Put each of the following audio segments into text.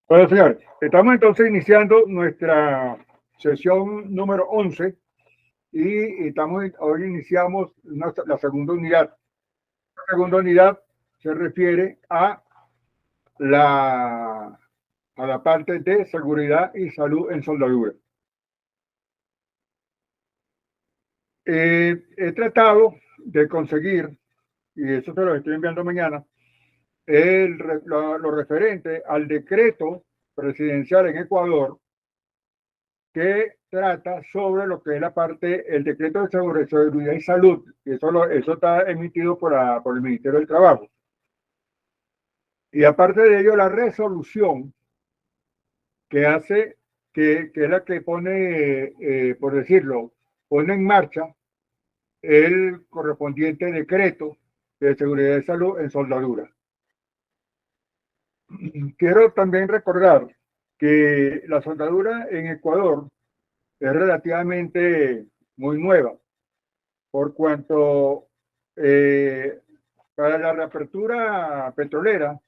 Bueno, señores, estamos entonces iniciando nuestra sesión número 11 y hoy iniciamos la segunda unidad. La segunda unidad se refiere a la parte de seguridad y salud en soldadura. He tratado de conseguir, y eso se lo estoy enviando mañana, lo referente al decreto presidencial en Ecuador que trata sobre lo que es la parte, el decreto de seguridad y salud, y eso está emitido por el Ministerio del Trabajo. Y aparte de ello, la resolución que hace, que es la que pone, por decirlo, pone en marcha el correspondiente decreto de seguridad y salud en soldadura. Quiero también recordar que la soldadura en Ecuador es relativamente muy nueva, por cuanto para la reapertura petrolera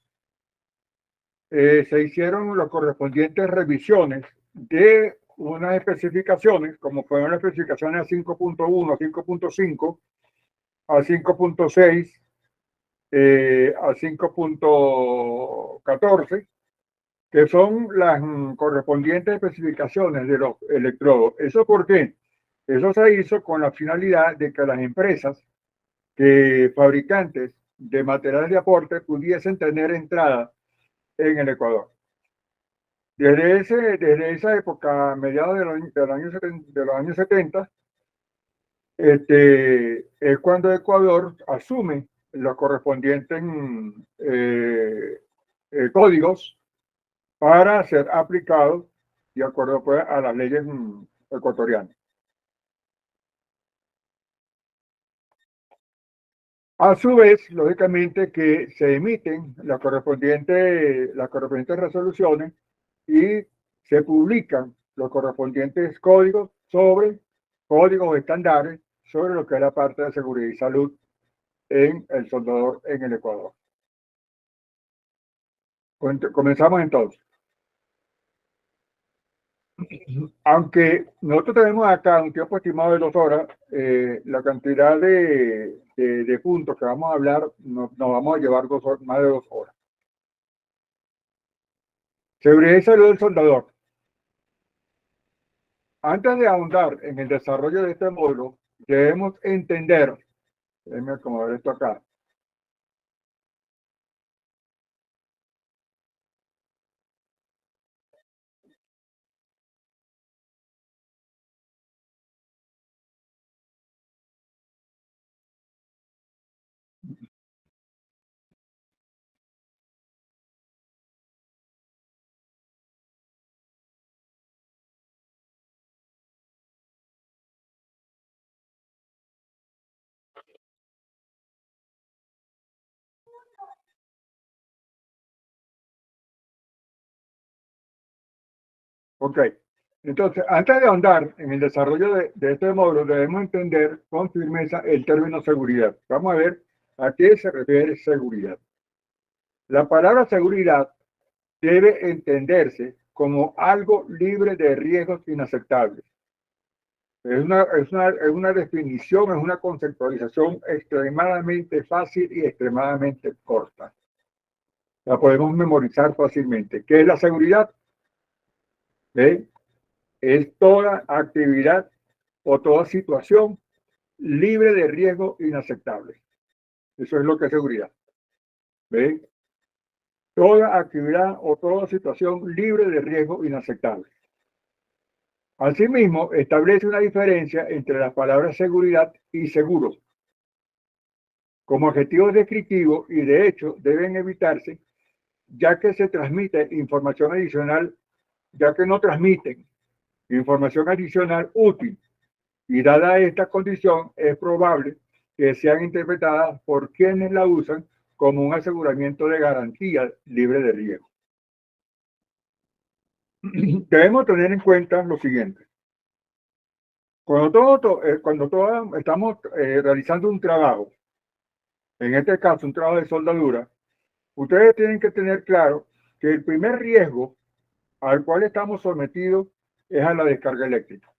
se hicieron las correspondientes revisiones de unas especificaciones, como fueron las especificaciones a 5.1, a 5.5, a 5.6, a 5.14, que son las correspondientes especificaciones de los electrodos. ¿Eso por qué? Eso se hizo con la finalidad de que las empresas fabricantes de materiales de aporte pudiesen tener entrada en el Ecuador. Desde esa época, a mediados de los años 70, es cuando Ecuador asume los correspondientes códigos para ser aplicados de acuerdo pues, a las leyes ecuatorianas. A su vez, lógicamente que se emiten las correspondientes resoluciones y se publican los correspondientes códigos estándares sobre lo que es la parte de seguridad y salud en el soldador en el Ecuador. Comenzamos entonces. Aunque nosotros tenemos acá un tiempo estimado de 2 horas, la cantidad de puntos que vamos a hablar nos vamos a llevar más de 2 horas. Seguridad y salud del soldador. Antes de ahondar en el desarrollo de este módulo, debemos entender, déjenme acomodar esto acá. Ok, entonces, antes de ahondar en el desarrollo de este módulo, debemos entender con firmeza el término seguridad. Vamos a ver a qué se refiere seguridad. La palabra seguridad debe entenderse como algo libre de riesgos inaceptables. Es una definición, es una conceptualización extremadamente fácil y extremadamente corta. La podemos memorizar fácilmente. ¿Qué es la seguridad? ¿Ve? Es toda actividad o toda situación libre de riesgo inaceptable. Eso es lo que es seguridad. ¿Ve? Toda actividad o toda situación libre de riesgo inaceptable. Asimismo, establece una diferencia entre las palabras seguridad y seguro. Como adjetivos descriptivos y de hecho deben evitarse, ya que se transmite información adicional, ya que no transmiten información adicional útil. Y dada esta condición, es probable que sean interpretadas por quienes la usan como un aseguramiento de garantía libre de riesgo. Debemos tener en cuenta lo siguiente. Cuando todos estamos realizando un trabajo, en este caso un trabajo de soldadura, ustedes tienen que tener claro que el primer riesgo al cual estamos sometidos es a la descarga eléctrica.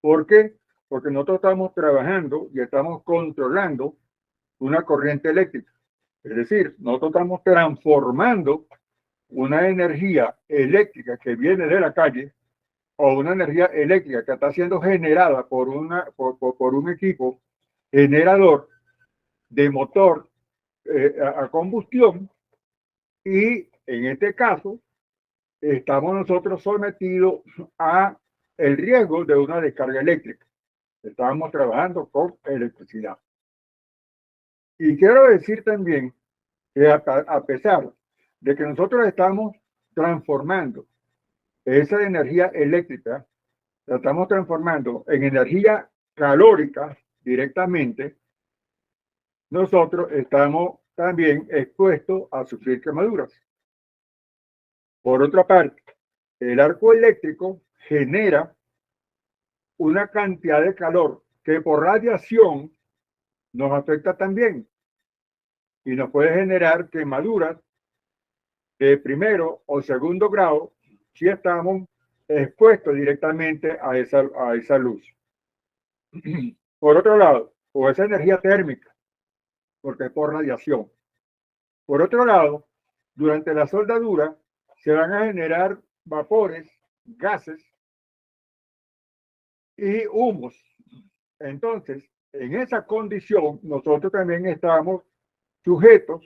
¿Por qué? Porque nosotros estamos trabajando y estamos controlando una corriente eléctrica. Es decir, nosotros estamos transformando una energía eléctrica que viene de la calle o una energía eléctrica que está siendo generada por un equipo generador de motor a combustión, y en este caso estamos nosotros sometidos a el riesgo de una descarga eléctrica. Estamos trabajando con electricidad. Y quiero decir también que a pesar de que nosotros estamos transformando esa energía eléctrica, la estamos transformando en energía calórica directamente, nosotros estamos también expuestos a sufrir quemaduras. Por otra parte, el arco eléctrico genera una cantidad de calor que por radiación nos afecta también y nos puede generar quemaduras de primero o segundo grado si estamos expuestos directamente a esa luz. Por otro lado, o esa energía térmica, porque es por radiación. Por otro lado, durante la soldadura se van a generar vapores, gases y humos. Entonces, en esa condición, nosotros también estamos sujetos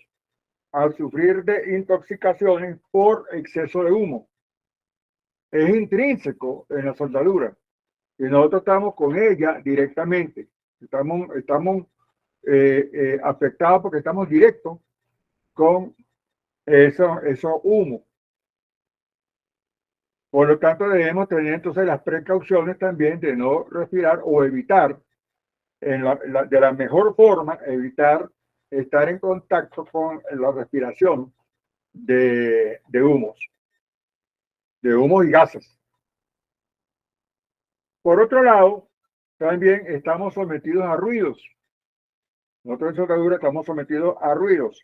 a sufrir de intoxicaciones por exceso de humo. Es intrínseco en la soldadura y nosotros estamos con ella directamente. Estamos afectados porque estamos directos con eso humo. Por lo tanto, debemos tener entonces las precauciones también de no respirar o evitar, de la mejor forma, evitar estar en contacto con la respiración de humos y gases. Por otro lado, también estamos sometidos a ruidos. Nosotros en soldadura estamos sometidos a ruidos.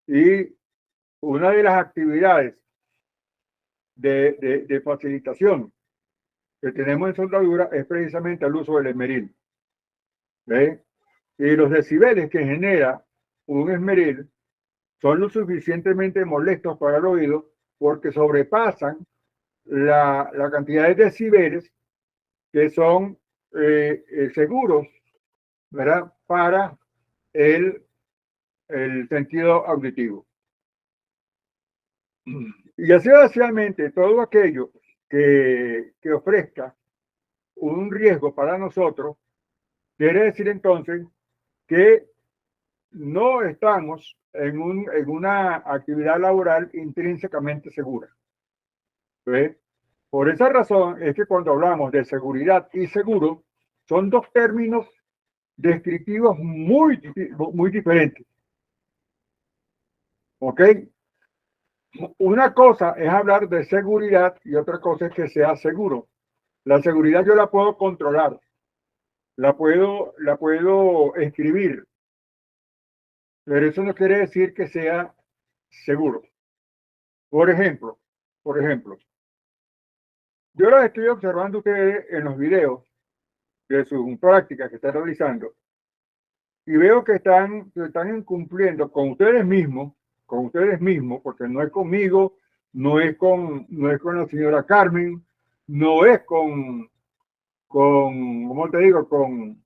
Y una de las actividades de facilitación que tenemos en soldadura es precisamente el uso del esmeril. ¿Ve? Y los decibeles que genera un esmeril son lo suficientemente molestos para el oído porque sobrepasan la cantidad de decibeles que son seguros, ¿verdad?, para el sentido auditivo. Y así básicamente todo aquello que ofrezca un riesgo para nosotros, quiere decir entonces que no estamos en una actividad laboral intrínsecamente segura. ¿Ves? Por esa razón es que cuando hablamos de seguridad y seguro, son dos términos descriptivos muy diferentes. ¿Ok? Una cosa es hablar de seguridad y otra cosa es que sea seguro. La seguridad yo la puedo controlar, la puedo escribir, pero eso no quiere decir que sea seguro. Por ejemplo, yo los estoy observando ustedes en los videos de sus prácticas que están realizando y veo que están incumpliendo con ustedes mismos, porque no es conmigo, no es con la señora Carmen, no es ¿cómo te digo? Con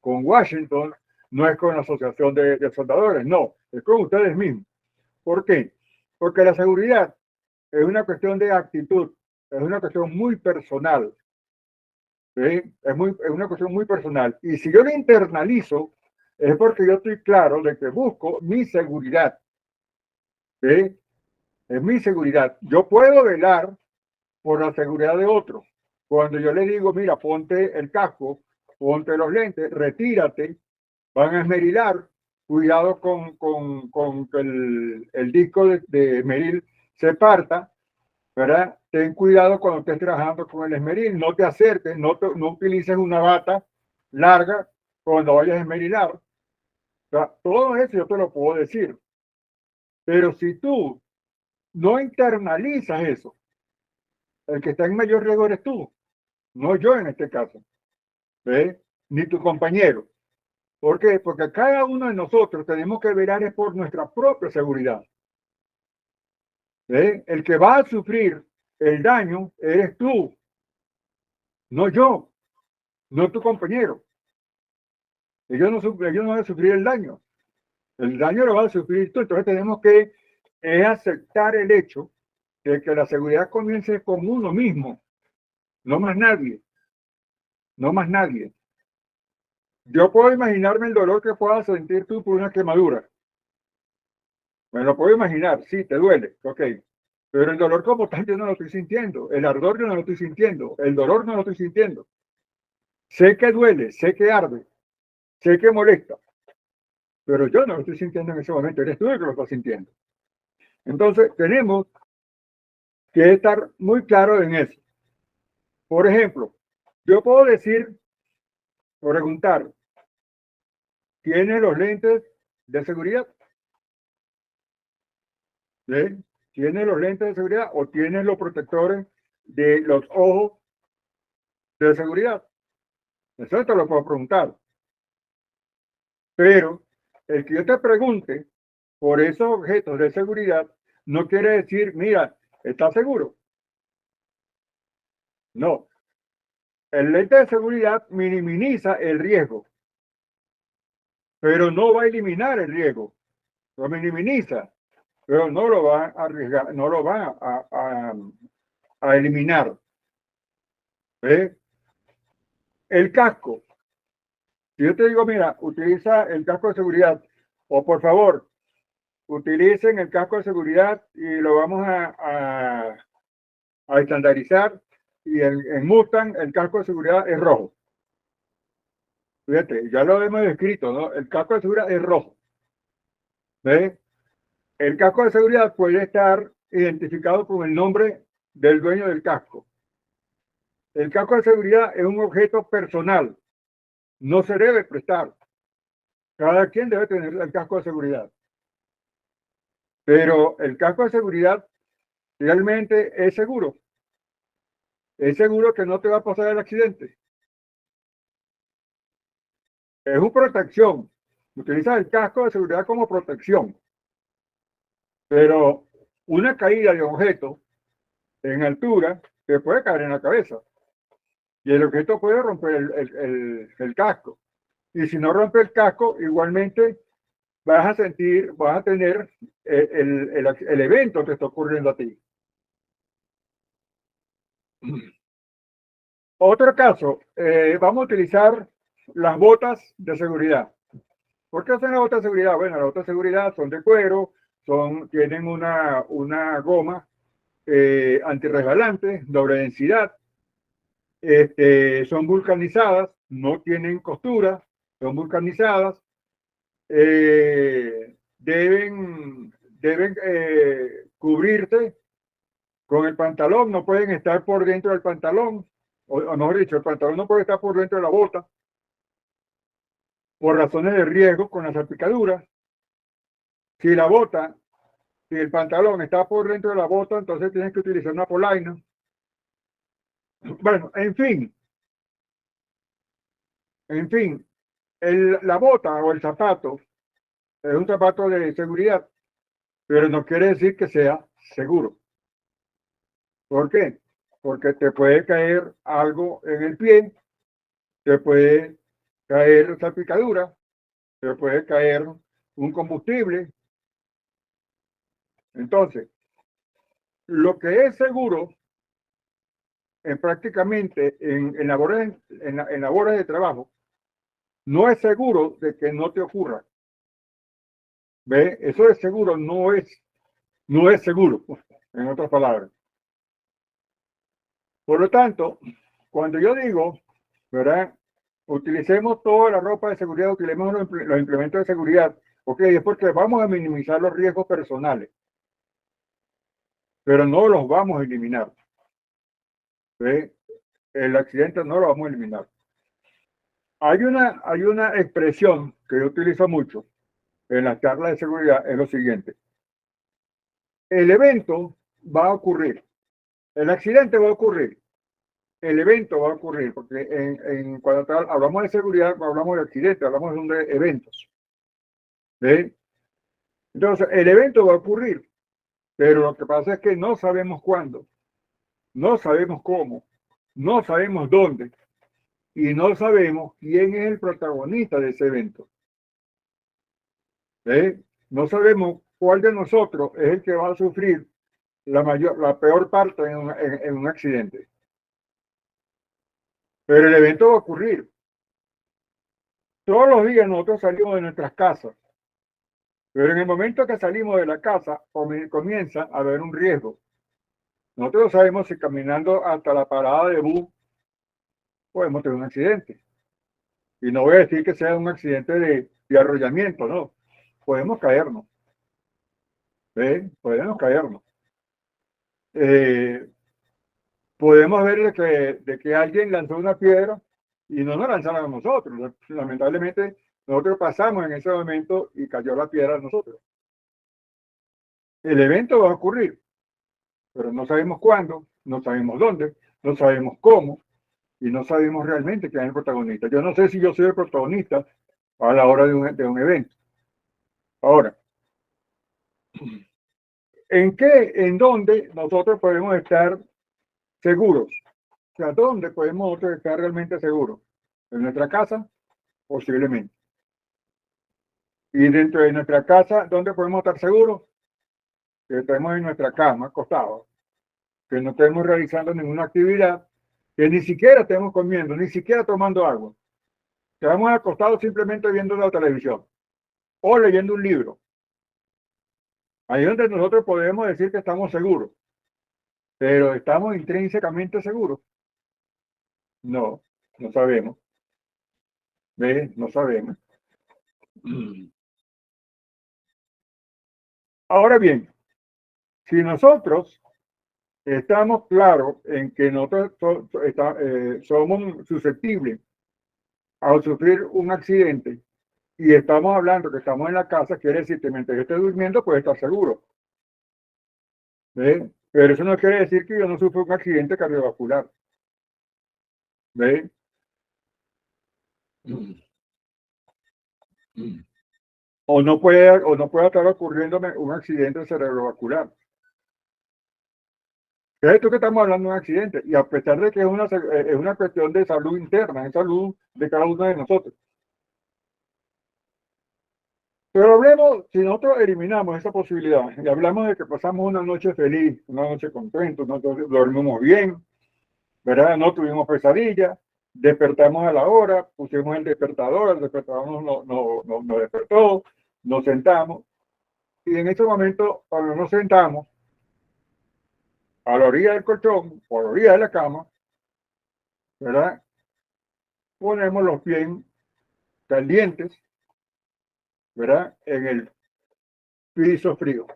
Washington, no es con la Asociación de Soldadores, no, es con ustedes mismos. ¿Por qué? Porque la seguridad es una cuestión de actitud, es una cuestión muy personal. ¿Sí? Es una cuestión muy personal. Y si yo lo internalizo, es porque yo estoy claro de que busco mi seguridad. ¿Sí? Es mi seguridad. Yo puedo velar por la seguridad de otros. Cuando yo le digo, mira, ponte el casco, ponte los lentes, retírate, van a esmerilar, cuidado con que el disco de esmeril se parta, ¿verdad? Ten cuidado cuando estés trabajando con el esmeril, no te acerques, no utilices una bata larga cuando vayas a esmerilar. O sea, todo eso yo te lo puedo decir. Pero si tú no internalizas eso, El que está en mayor riesgo eres tú, no yo en este caso, ¿ves? Ni tu compañero. ¿Por qué? Porque cada uno de nosotros tenemos que velar es por nuestra propia seguridad. ¿Ves? El que va a sufrir el daño eres tú, no yo, no tu compañero. Ellos no van a sufrir el daño lo vas a sufrir tú. Entonces tenemos que aceptar el hecho de que la seguridad comience con uno mismo, no más nadie, no más nadie. Yo puedo imaginarme el dolor que puedas sentir tú por una quemadura. Me lo puedo imaginar, sí, te duele, ok. Pero el dolor como tal yo no lo estoy sintiendo. El ardor yo no lo estoy sintiendo. El dolor no lo estoy sintiendo. Sé que duele, sé que arde, sé que molesta, pero yo no lo estoy sintiendo en ese momento. Eres tú el que lo estás sintiendo. Entonces, tenemos que estar muy claros en eso. Por ejemplo, yo puedo decir o preguntar, ¿tiene los lentes de seguridad? ¿Sí? ¿Tiene los lentes de seguridad o tiene los protectores de los ojos de seguridad? Eso te lo puedo preguntar. Pero el que yo te pregunte por esos objetos de seguridad no quiere decir, mira, ¿estás seguro? No. El lente de seguridad minimiza el riesgo, pero no va a eliminar el riesgo. Lo minimiza, pero no lo va a arriesgar, no lo va a eliminar. ¿Ves? El casco. Si yo te digo, mira, utiliza el casco de seguridad, o por favor, utilicen el casco de seguridad y lo vamos a estandarizar. Y en Mustang el casco de seguridad es rojo. Fíjate, ya lo hemos descrito, ¿no? El casco de seguridad es rojo. ¿Ves? El casco de seguridad puede estar identificado con el nombre del dueño del casco. El casco de seguridad es un objeto personal, no se debe prestar. Cada quien debe tener el casco de seguridad. Pero el casco de seguridad realmente es seguro. Es seguro que no te va a pasar el accidente. Es una protección. Utilizas el casco de seguridad como protección. Pero una caída de objeto en altura te puede caer en la cabeza. Y el objeto puede romper el casco. Y si no rompe el casco, igualmente vas a sentir, vas a tener el evento que está ocurriendo a ti. Otro caso, vamos a utilizar las botas de seguridad. ¿Por qué son las botas de seguridad? Bueno, las botas de seguridad son de cuero, tienen una goma antirresbalante, doble densidad, son vulcanizadas, no tienen costura, son vulcanizadas, deben cubrirte con el pantalón, no pueden estar por dentro del pantalón, o mejor dicho, el pantalón no puede estar por dentro de la bota, por razones de riesgo con las salpicaduras. Si la bota, si el pantalón está por dentro de la bota, entonces tienes que utilizar una polaina. Bueno, en fin, la bota o el zapato es un zapato de seguridad, pero no quiere decir que sea seguro. ¿Por qué? Porque te puede caer algo en el pie, te puede caer salpicadura, te puede caer un combustible. Entonces, lo que es seguro prácticamente en labores de trabajo, no es seguro de que no te ocurra. ¿Ve? Eso de seguro no es seguro, en otras palabras. Por lo tanto, cuando yo digo, ¿verdad? Utilicemos toda la ropa de seguridad, utilicemos los implementos de seguridad, ok, es porque vamos a minimizar los riesgos personales, pero no los vamos a eliminar. ¿Ve? El accidente no lo vamos a eliminar. Hay una expresión que yo utilizo mucho en las charlas de seguridad, es lo siguiente. El evento va a ocurrir, El accidente va a ocurrir, el evento va a ocurrir, porque cuando hablamos de seguridad, no hablamos de accidentes, hablamos de eventos. ¿Ve? Entonces, el evento va a ocurrir, pero lo que pasa es que no sabemos cuándo, no sabemos cómo, no sabemos dónde y no sabemos quién es el protagonista de ese evento. ¿Ve? No sabemos cuál de nosotros es el que va a sufrir la peor parte en un accidente. Pero el evento va a ocurrir. Todos los días nosotros salimos de nuestras casas, pero en el momento que salimos de la casa comienza a haber un riesgo. Nosotros no sabemos si caminando hasta la parada de bus podemos tener un accidente. Y no voy a decir que sea un accidente de arrollamiento, no. Podemos caernos. ¿Ve? Podemos caernos. Podemos ver de que alguien lanzó una piedra y no nos lanzaron a nosotros. Lamentablemente, nosotros pasamos en ese momento y cayó la piedra a nosotros. El evento va a ocurrir, pero no sabemos cuándo, no sabemos dónde, no sabemos cómo y no sabemos realmente quién es el protagonista. Yo no sé si yo soy el protagonista a la hora de un evento. Ahora, ¿en dónde nosotros podemos estar seguros? O sea, ¿dónde podemos nosotros estar realmente seguros? ¿En nuestra casa? Posiblemente. Y dentro de nuestra casa, ¿dónde podemos estar seguros? Que estemos en nuestra cama, acostados, que no estemos realizando ninguna actividad, que ni siquiera estemos comiendo, ni siquiera tomando agua. Estamos acostados simplemente viendo la televisión o leyendo un libro. Ahí es donde nosotros podemos decir que estamos seguros, pero ¿estamos intrínsecamente seguros? No, no sabemos. ¿Ves? No sabemos. Ahora bien, si nosotros estamos claros en que nosotros somos susceptibles a sufrir un accidente y estamos hablando que estamos en la casa, quiere decir que mientras yo esté durmiendo puede estar seguro. ¿Ve? Pero eso no quiere decir que yo no sufra un accidente cardiovascular. ¿Ve? O no puede estar ocurriéndome un accidente cerebrovascular. Es esto que estamos hablando de un accidente, y a pesar de que es una cuestión de salud interna, es salud de cada uno de nosotros. Pero hablemos, si nosotros eliminamos esa posibilidad y hablamos de que pasamos una noche feliz, una noche contenta, nosotros dormimos bien, ¿verdad? No tuvimos pesadillas, despertamos a la hora, pusimos el despertador nos despertó, nos sentamos, y en ese momento, cuando nos sentamos a la orilla del colchón o a la orilla de la cama, ¿verdad? Ponemos los pies calientes, ¿verdad? En el piso frío.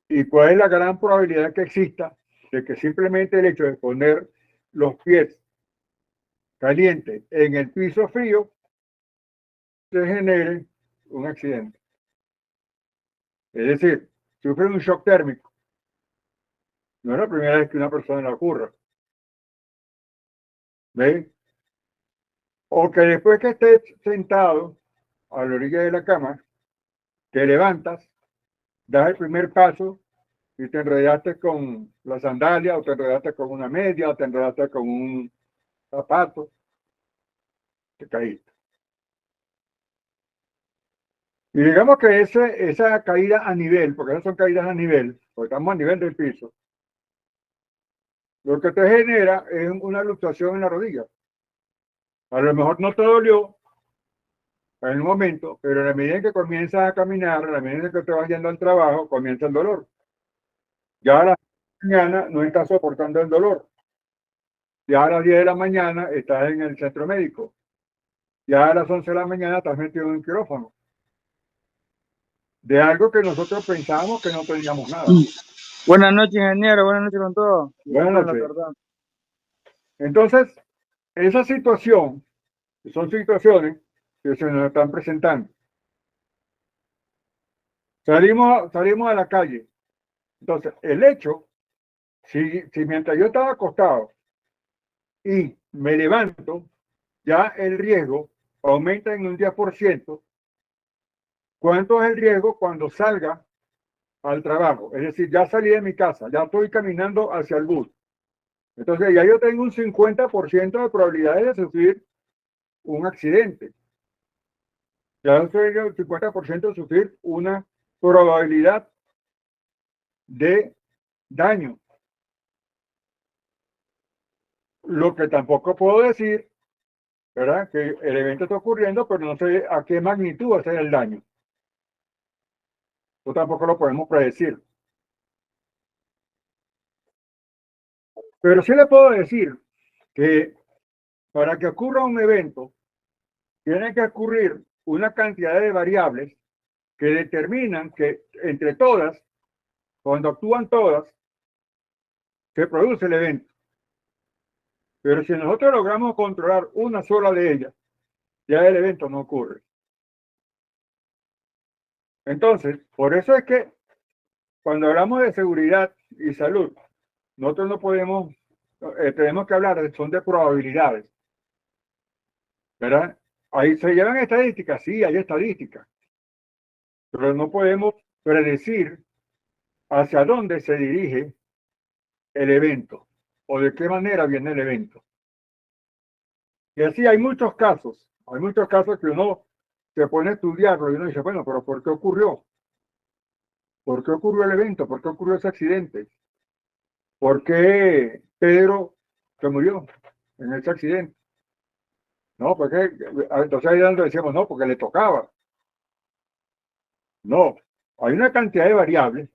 ¿Y cuál es la gran probabilidad que exista de que simplemente el hecho de poner los pies calientes en el piso frío se genere un accidente? Es decir, sufre un shock térmico. No es la primera vez que una persona le ocurra. ¿Ven? O que después que estés sentado a la orilla de la cama, te levantas, das el primer paso y te enredaste con la sandalia, o te enredaste con una media, o te enredaste con un zapato, te caíste. Y digamos que esa caída a nivel, porque esas son caídas a nivel, porque estamos a nivel del piso, lo que te genera es una luxación en la rodilla. A lo mejor no te dolió en el momento, pero a la medida que comienzas a caminar, a la medida que te vas yendo al trabajo, comienza el dolor. Ya a la mañana no estás soportando el dolor. Ya a las 10 de la mañana estás en el centro médico. Ya a las 11 de la mañana estás metido en un quirófano. De algo que nosotros pensábamos que no teníamos nada. Buenas noches, ingeniero. Buenas noches con todos. Buenas noches. Entonces, esa situación, son situaciones que se nos están presentando. Salimos a la calle, Entonces, el hecho, si mientras yo estaba acostado y me levanto, ya el riesgo aumenta en un 10%. ¿Cuánto es el riesgo cuando salga al trabajo? Es decir, ya salí de mi casa, ya estoy caminando hacia el bus. Entonces, ya yo tengo un 50% de probabilidades de sufrir un accidente. Ya yo tengo el 50% de sufrir una probabilidad de daño. Lo que tampoco puedo decir, ¿verdad? Que el evento está ocurriendo, pero no sé a qué magnitud va a ser el daño. Eso tampoco lo podemos predecir. Pero sí le puedo decir que para que ocurra un evento, tiene que ocurrir una cantidad de variables que determinan que entre todas, cuando actúan todas, se produce el evento. Pero si nosotros logramos controlar una sola de ellas, ya el evento no ocurre. Entonces, por eso es que cuando hablamos de seguridad y salud, nosotros no podemos, tenemos que hablar son de probabilidades, ¿verdad? Ahí se llevan estadísticas, sí, hay estadísticas, pero no podemos predecir hacia dónde se dirige el evento o de qué manera viene el evento. Y así hay muchos casos que uno se pone a estudiarlo y uno dice, bueno, pero ¿por qué ocurrió? ¿Por qué ocurrió el evento? ¿Por qué ocurrió ese accidente? ¿Por qué Pedro se murió en ese accidente? No, porque entonces ahí donde decíamos, no, porque le tocaba. No, hay una cantidad de variables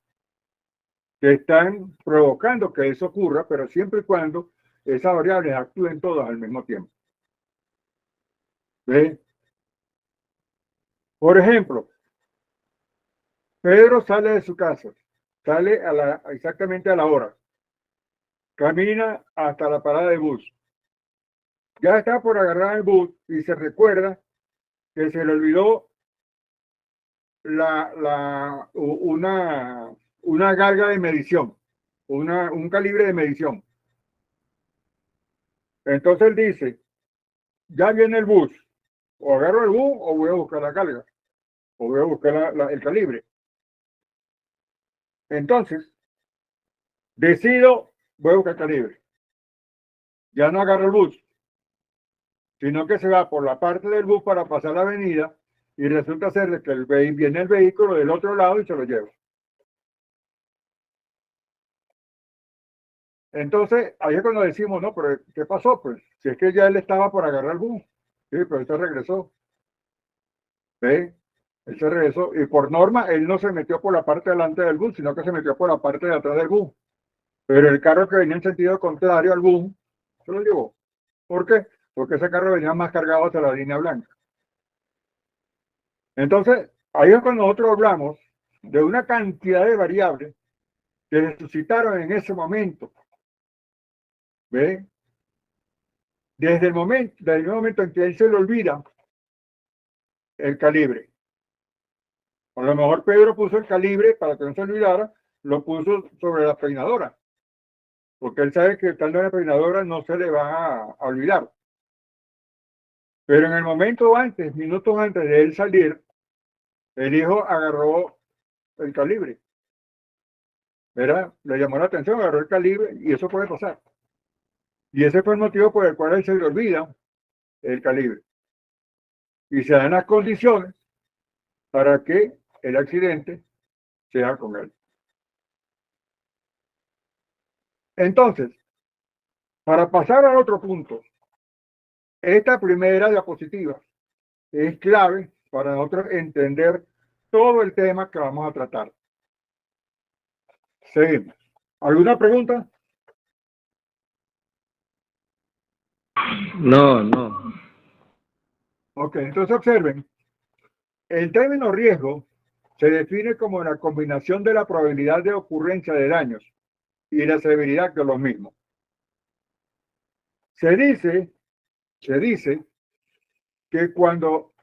que están provocando que eso ocurra, pero siempre y cuando esas variables actúen todas al mismo tiempo. ¿Ve? Por ejemplo, Pedro sale de su casa, sale exactamente a la hora, camina hasta la parada de bus. Ya está por agarrar el bus y se recuerda que se le olvidó una galga de medición, un calibre de medición. Entonces él dice, ya viene el bus, o agarro el bus o voy a buscar la galga, o voy a buscar el calibre. Entonces, decido, voy a buscar el calibre. Ya no agarro el bus, sino que se va por la parte del bus para pasar la avenida y resulta ser que viene el vehículo del otro lado y se lo lleva. Entonces, ahí es cuando decimos, no, pero ¿qué pasó? Pues si es que ya él estaba por agarrar el bus, sí, pero él se regresó. ¿Ve? Él se regresó y por norma él no se metió por la parte delante del bus, sino que se metió por la parte de atrás del bus. Pero el carro que venía en sentido contrario al bus se lo llevó. ¿Por qué? Porque ese carro venía más cargado hacia la línea blanca. Entonces, ahí es cuando nosotros hablamos de una cantidad de variables que se suscitaron en ese momento. ¿Ve? Desde el momento en que él se le olvida el calibre. A lo mejor Pedro puso el calibre para que no se olvidara, lo puso sobre la peinadora, porque él sabe que estando en la peinadora no se le va a olvidar. Pero en el momento antes, minutos antes de él salir, el hijo agarró el calibre, ¿verdad? Le llamó la atención, agarró el calibre y eso puede pasar. Y ese fue el motivo por el cual él se le olvida el calibre. Y se dan las condiciones para que el accidente sea con él. Entonces, para pasar al otro punto, esta primera diapositiva es clave para nosotros entender todo el tema que vamos a tratar. Seguimos. ¿Alguna pregunta? No. Ok, entonces observen. El término riesgo se define como la combinación de la probabilidad de ocurrencia de daños y la severidad de los mismos. Se dice que cuando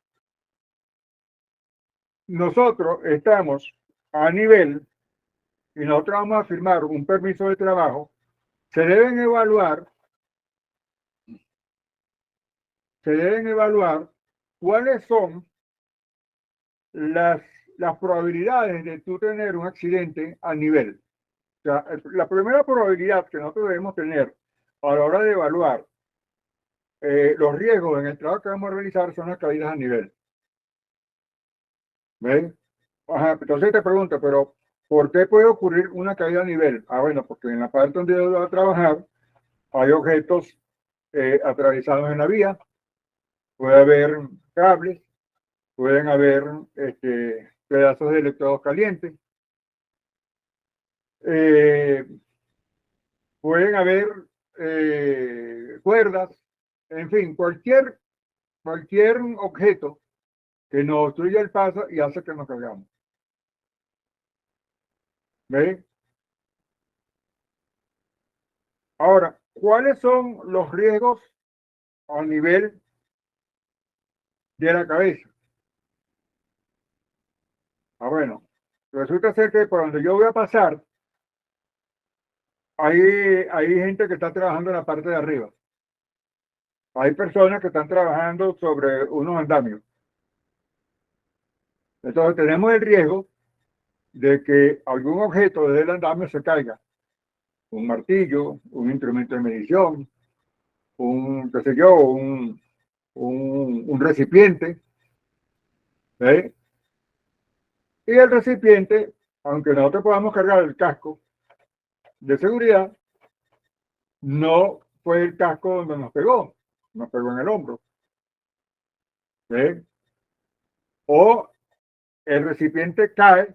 nosotros estamos a nivel y nosotros vamos a firmar un permiso de trabajo, se deben evaluar cuáles son las probabilidades de tú tener un accidente a nivel. O sea, la primera probabilidad que nosotros debemos tener a la hora de evaluar los riesgos en el trabajo que vamos a realizar son las caídas a nivel. ¿Ven? Ajá, entonces te pregunto, pero ¿por qué puede ocurrir una caída a nivel? Ah, bueno, porque en la parte donde yo voy a trabajar hay objetos atravesados en la vía, puede haber cables, pueden haber pedazos de electrodos calientes, pueden haber cuerdas, en fin, cualquier objeto que nos obstruya el paso y hace que nos caigamos. ¿Ven? Ahora, ¿cuáles son los riesgos a nivel de la cabeza? Ah, bueno, resulta ser que por donde yo voy a pasar, hay gente que está trabajando en la parte de arriba. Hay personas que están trabajando sobre unos andamios. Entonces tenemos el riesgo de que algún objeto desde el andamio se caiga. Un martillo, un instrumento de medición, qué sé yo, un recipiente. ¿Eh? Y el recipiente, aunque nosotros podamos cargar el casco de seguridad, no fue el casco donde nos pegó en el hombro. ¿Eh? O el recipiente cae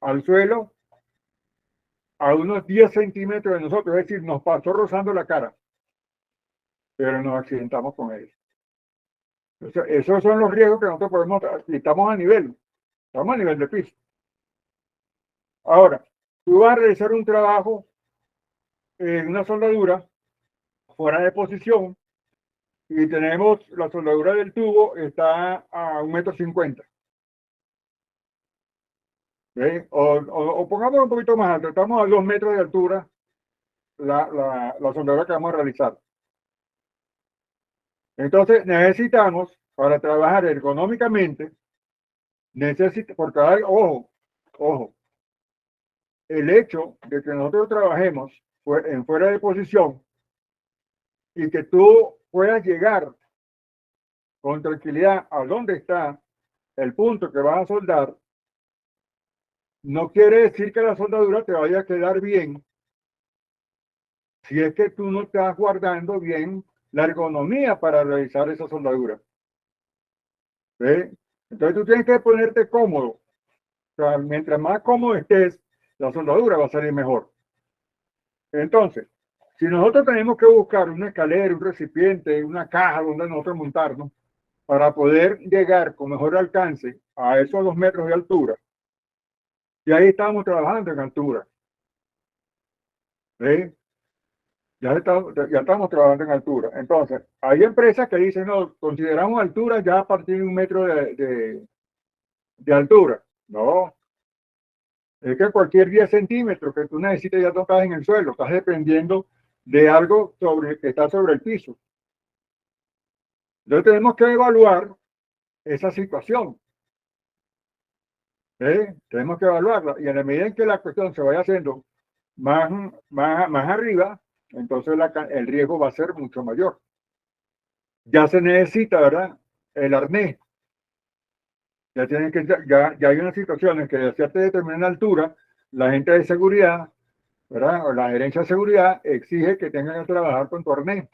al suelo a unos 10 centímetros de nosotros, es decir, nos pasó rozando la cara, pero nos accidentamos con él. Entonces, esos son los riesgos que nosotros podemos, y estamos a nivel de piso. Ahora, tú vas a realizar un trabajo en una soldadura fuera de posición y tenemos la soldadura del tubo está a 1,50 m. O pongamos un poquito más alto, estamos a 2 metros de altura la soldadura que vamos a realizar. Entonces necesitamos, para trabajar ergonómicamente, porque ojo, el hecho de que nosotros trabajemos en fuera de posición y que tú puedas llegar con tranquilidad a dónde está el punto que vas a soldar, no quiere decir que la soldadura te vaya a quedar bien si es que tú no estás guardando bien la ergonomía para realizar esa soldadura. ¿Sí? Entonces tú tienes que ponerte cómodo. O sea, mientras más cómodo estés, la soldadura va a salir mejor. Entonces, si nosotros tenemos que buscar una escalera, un recipiente, una caja donde nosotros montarnos para poder llegar con mejor alcance a esos 2 metros de altura, y ahí estamos trabajando en altura. ¿Sí? Ya estamos trabajando en altura. Entonces, hay empresas que dicen, no, consideramos altura ya a partir de 1 metro de altura. No, es que cualquier 10 centímetros que tú necesites ya no estás en el suelo, estás dependiendo de algo que está sobre el piso. Entonces tenemos que evaluar esa situación. Tenemos que evaluarla y en la medida en que la cuestión se vaya haciendo más arriba, entonces el riesgo va a ser mucho mayor. Ya se necesita, ¿verdad? El arnés. Ya hay unas situaciones que a cierta determinada altura, la gente de seguridad, ¿verdad? O la gerencia de seguridad exige que tengan que trabajar con tu arnés.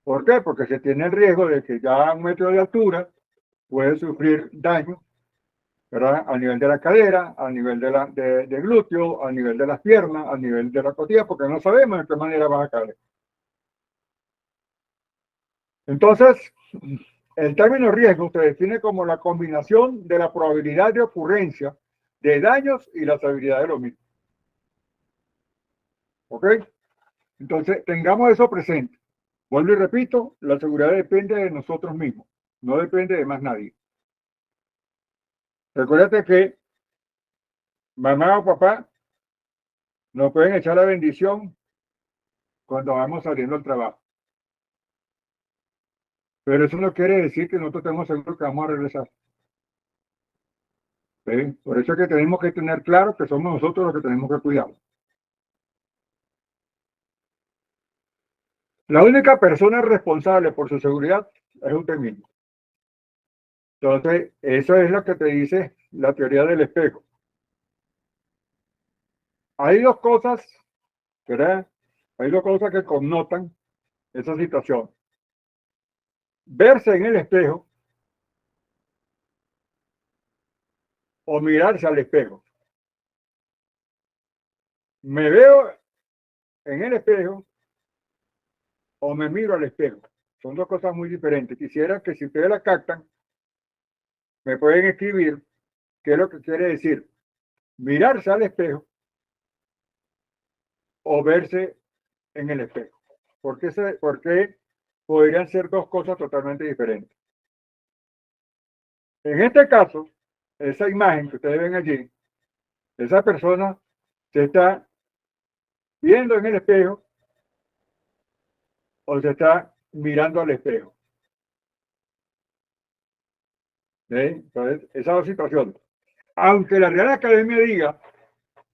¿Por qué? Porque se tiene el riesgo de que ya a 1 metro de altura puede sufrir daño, ¿verdad? A nivel de la cadera, a nivel de glúteo, a nivel de las piernas, a nivel de la costilla, porque no sabemos de qué manera vas a caer. Entonces, el término riesgo se define como la combinación de la probabilidad de ocurrencia de daños y la severidad de los mismos. ¿Ok? Entonces, tengamos eso presente. Vuelvo y repito, la seguridad depende de nosotros mismos, no depende de más nadie. Recuérdate que mamá o papá nos pueden echar la bendición cuando vamos saliendo al trabajo. Pero eso no quiere decir que nosotros estemos seguros que vamos a regresar. ¿Sí? Por eso es que tenemos que tener claro que somos nosotros los que tenemos que cuidar. La única persona responsable por su seguridad es usted mismo. Entonces, eso es lo que te dice la teoría del espejo. Hay dos cosas, ¿verdad? Hay dos cosas que connotan esa situación. Verse en el espejo o mirarse al espejo. Me veo en el espejo o me miro al espejo. Son dos cosas muy diferentes. Quisiera que si ustedes la captan, me pueden escribir qué es lo que quiere decir mirarse al espejo o verse en el espejo. ¿Por qué podrían ser dos cosas totalmente diferentes? En este caso, esa imagen que ustedes ven allí, esa persona se está viendo en el espejo o se está mirando al espejo. ¿Sí? Entonces, esas dos situaciones. Aunque la Real Academia diga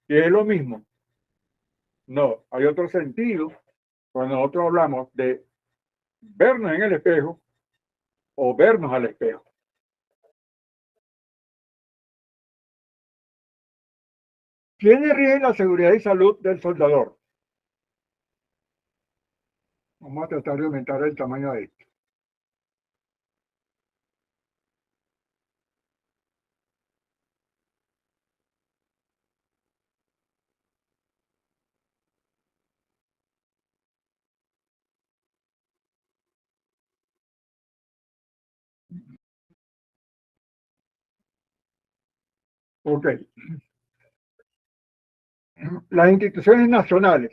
que es lo mismo, no, hay otro sentido cuando nosotros hablamos de vernos en el espejo o vernos al espejo. ¿Quiénes rigen la seguridad y salud del soldador? Vamos a tratar de aumentar el tamaño de esto. Ok. Las instituciones nacionales,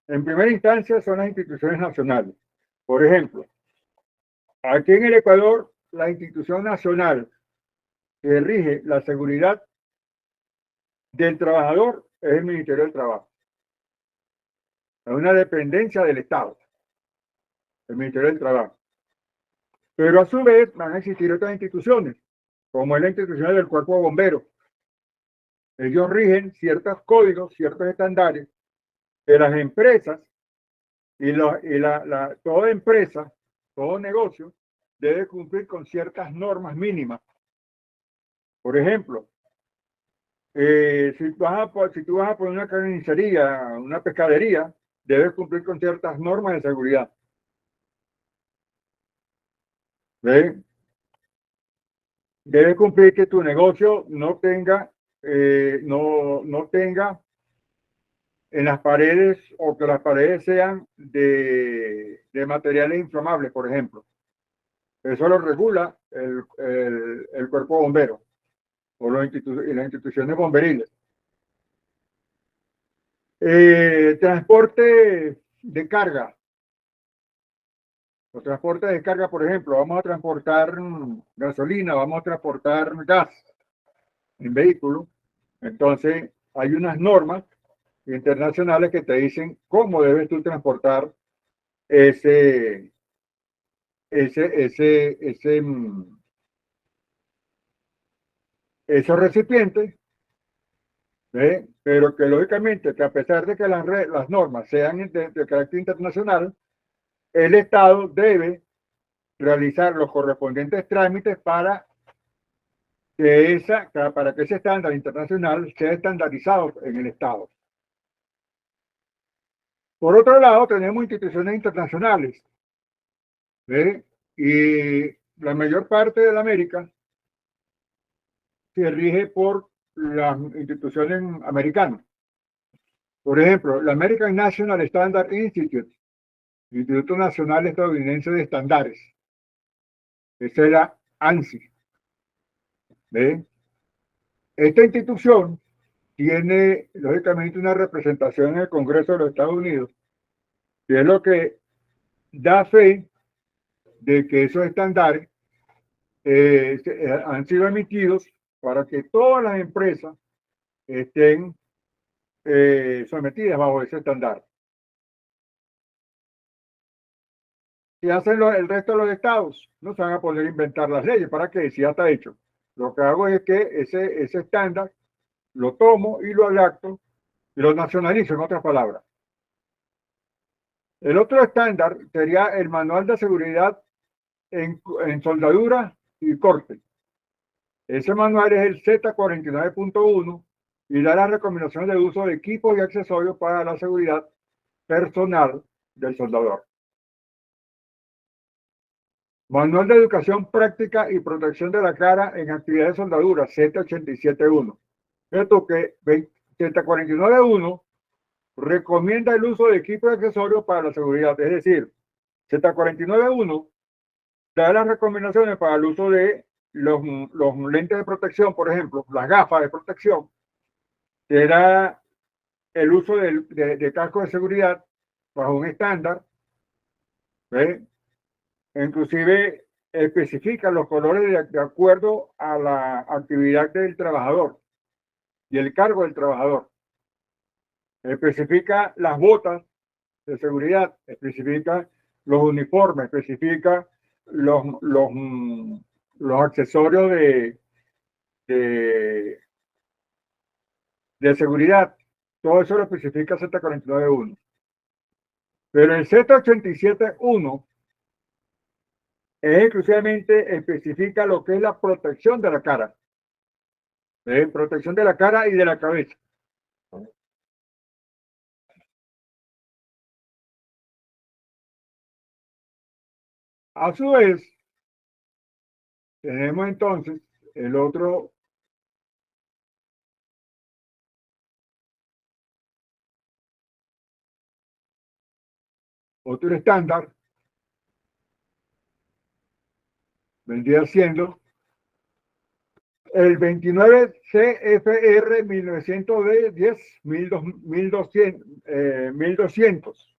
en primera instancia, son las instituciones nacionales. Por ejemplo, aquí en el Ecuador, la institución nacional que rige la seguridad del trabajador es el Ministerio del Trabajo. Es una dependencia del Estado, el Ministerio del Trabajo. Pero a su vez van a existir otras instituciones, como es la institución del Cuerpo de Bomberos. Ellos rigen ciertos códigos, ciertos estándares que las empresas toda empresa, todo negocio debe cumplir con ciertas normas mínimas. Por ejemplo, si tú vas a poner una carnicería, una pescadería, debes cumplir con ciertas normas de seguridad. ¿Ve? Debes cumplir que tu negocio no tenga en las paredes o que las paredes sean de materiales inflamables, por ejemplo. Eso lo regula el cuerpo de bomberos o las instituciones bomberiles. Transporte de carga. Los transportes de carga, por ejemplo, vamos a transportar gasolina, vamos a transportar gas en vehículo. Entonces, hay unas normas internacionales que te dicen cómo debes tú transportar ese, ese, ese, ese, esos recipientes, ¿ve? Pero que lógicamente, que a pesar de que las normas sean de carácter internacional, el Estado debe realizar los correspondientes trámites para para que ese estándar internacional sea estandarizado en el Estado. Por otro lado, tenemos instituciones internacionales, ¿ve? Y la mayor parte de la América se rige por las instituciones americanas. Por ejemplo, la American National Standard Institute, Instituto Nacional Estadounidense de Estándares. Esa era ANSI. ¿Ve? Esta institución tiene, lógicamente, una representación en el Congreso de los Estados Unidos, que es lo que da fe de que esos estándares han sido emitidos para que todas las empresas estén sometidas bajo ese estándar. Si hacen el resto de los estados, no se van a poder inventar las leyes. ¿Para qué? Si ya está hecho. Lo que hago es que ese estándar lo tomo y lo adapto y lo nacionalizo, en otras palabras. El otro estándar sería el manual de seguridad en soldadura y corte. Ese manual es el Z49.1 y da las recomendaciones de uso de equipos y accesorios para la seguridad personal del soldador. Manual de educación práctica y protección de la cara en actividades de soldadura, Z87.1. Esto que Z49.1 recomienda el uso de equipos y accesorios para la seguridad. Es decir, Z49.1 da las recomendaciones para el uso de los lentes de protección, por ejemplo, las gafas de protección. Te da el uso de casco de seguridad bajo un estándar. ¿Ve? Inclusive especifica los colores de acuerdo a la actividad del trabajador y el cargo del trabajador. Especifica las botas de seguridad, especifica los uniformes, especifica los accesorios de seguridad. Todo eso lo especifica Z49.1. Pero el Z87.1 exclusivamente especifica lo que es la protección de la cara. Protección de la cara y de la cabeza. A su vez, tenemos entonces el otro estándar, vendría siendo el 29 CFR 1910 1200.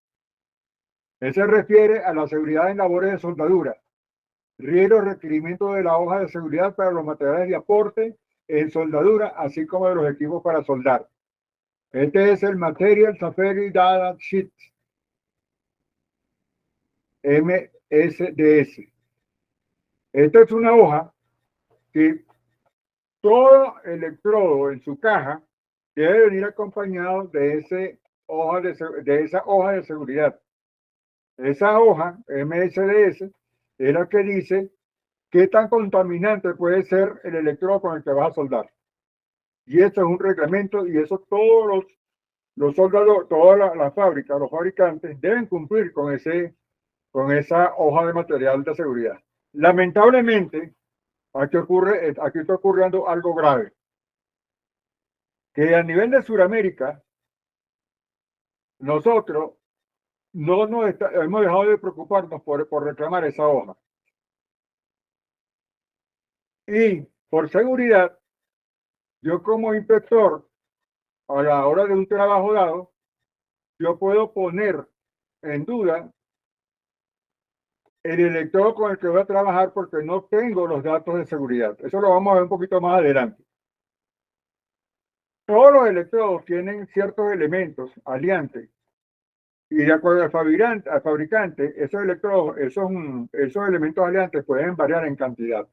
Ese refiere a la seguridad en labores de soldadura. Riego requerimiento de la hoja de seguridad para los materiales de aporte en soldadura, así como de los equipos para soldar. Este es el Material Safety Data Sheet, MSDS. Esta es una hoja que todo electrodo en su caja debe venir acompañado de esa hoja de seguridad. Esa hoja, MSDS, es la que dice qué tan contaminante puede ser el electrodo con el que vas a soldar. Y eso es un reglamento y eso todos los soldadores, todas las fábricas, los fabricantes deben cumplir con esa hoja de material de seguridad. Lamentablemente, aquí está ocurriendo algo grave. Que a nivel de Sudamérica, nosotros no hemos dejado de preocuparnos por reclamar esa hoja. Y por seguridad, yo como inspector, a la hora de un trabajo dado, yo puedo poner en duda el electrodo con el que voy a trabajar porque no tengo los datos de seguridad. Eso lo vamos a ver un poquito más adelante. Todos los electrodos tienen ciertos elementos aliantes y de acuerdo al fabricante esos electrodos, esos elementos aliantes pueden variar en cantidad.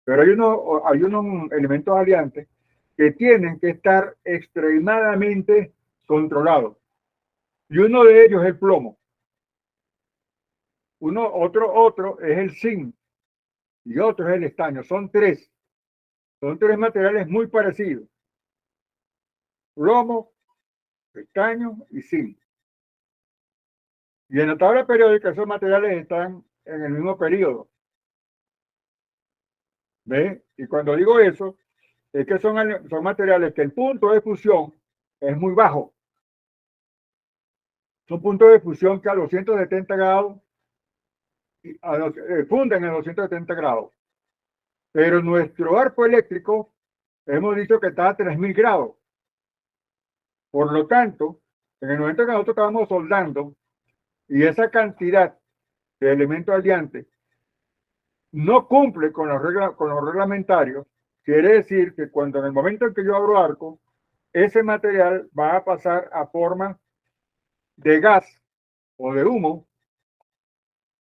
Pero hay unos elementos aliantes que tienen que estar extremadamente controlados. Y uno de ellos es el plomo. Otro es el zinc y otro es el estaño. Son tres materiales muy parecidos. Plomo, estaño y zinc. Y en la tabla periódica esos materiales están en el mismo periodo. ¿Ve? Y cuando digo eso, es que son materiales que el punto de fusión es muy bajo. Son puntos de fusión que a 270 grados funden en 270 grados. Pero nuestro arco eléctrico hemos dicho que está a 3000 grados. Por lo tanto, en el momento que nosotros estábamos soldando y esa cantidad de elementos aliantes no cumple con los reglamentarios, quiere decir que cuando en el momento en que yo abro arco, ese material va a pasar a forma de gas o de humo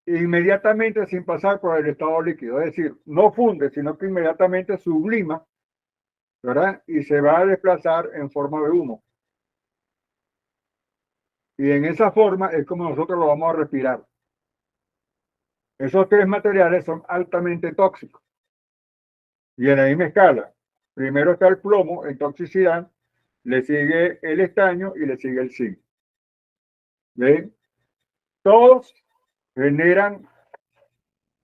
inmediatamente sin pasar por el estado líquido. Es decir, no funde, sino que inmediatamente sublima, ¿verdad? Y se va a desplazar en forma de humo. Y en esa forma es como nosotros lo vamos a respirar. Esos tres materiales son altamente tóxicos. Y en la misma escala, primero está el plomo en toxicidad, le sigue el estaño y le sigue el zinc. ¿Ven? Todos generan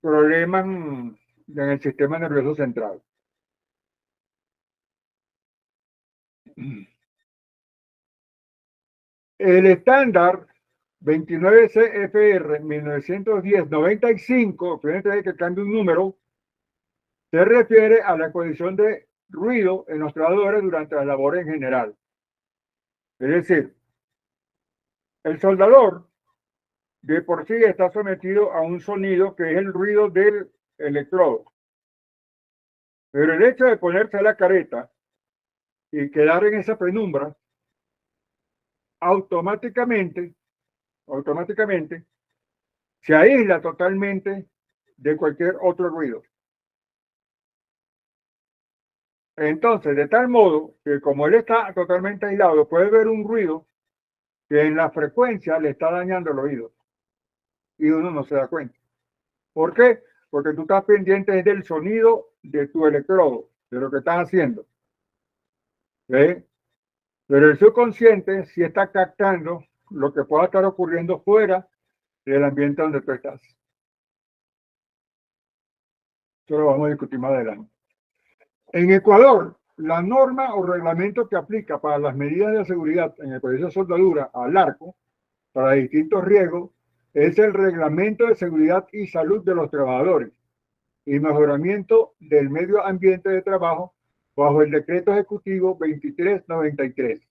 problemas en el sistema nervioso central. El estándar 29 CFR 1910-95, fíjense que cambia un número, se refiere a la condición de ruido en los trabajadores durante la labor en general. Es decir, el soldador de por sí está sometido a un sonido que es el ruido del electrodo. Pero el hecho de ponerse la careta y quedar en esa penumbra, automáticamente se aísla totalmente de cualquier otro ruido. Entonces, de tal modo que como él está totalmente aislado, puede ver un ruido que en la frecuencia le está dañando el oído y uno no se da cuenta. ¿Por qué? Porque tú estás pendiente del sonido de tu electrodo, de lo que estás haciendo. ¿Ve? Pero el subconsciente sí está captando lo que pueda estar ocurriendo fuera del ambiente donde tú estás. Eso lo vamos a discutir más adelante. En Ecuador, la norma o reglamento que aplica para las medidas de seguridad en el proceso de soldadura al arco para distintos riesgos es el Reglamento de Seguridad y Salud de los Trabajadores y Mejoramiento del Medio Ambiente de Trabajo bajo el Decreto Ejecutivo 2393,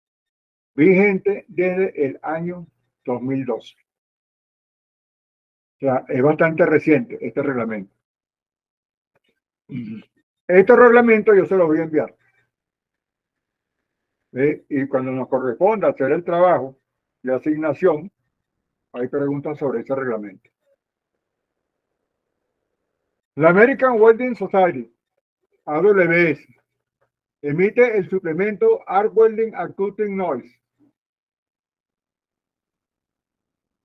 vigente desde el año 2012. O sea, es bastante reciente este reglamento. Este reglamento yo se lo voy a enviar. Y cuando nos corresponda hacer el trabajo de asignación, hay preguntas sobre ese reglamento. La American Welding Society, AWS, emite el suplemento Arc Welding Acoustic Noise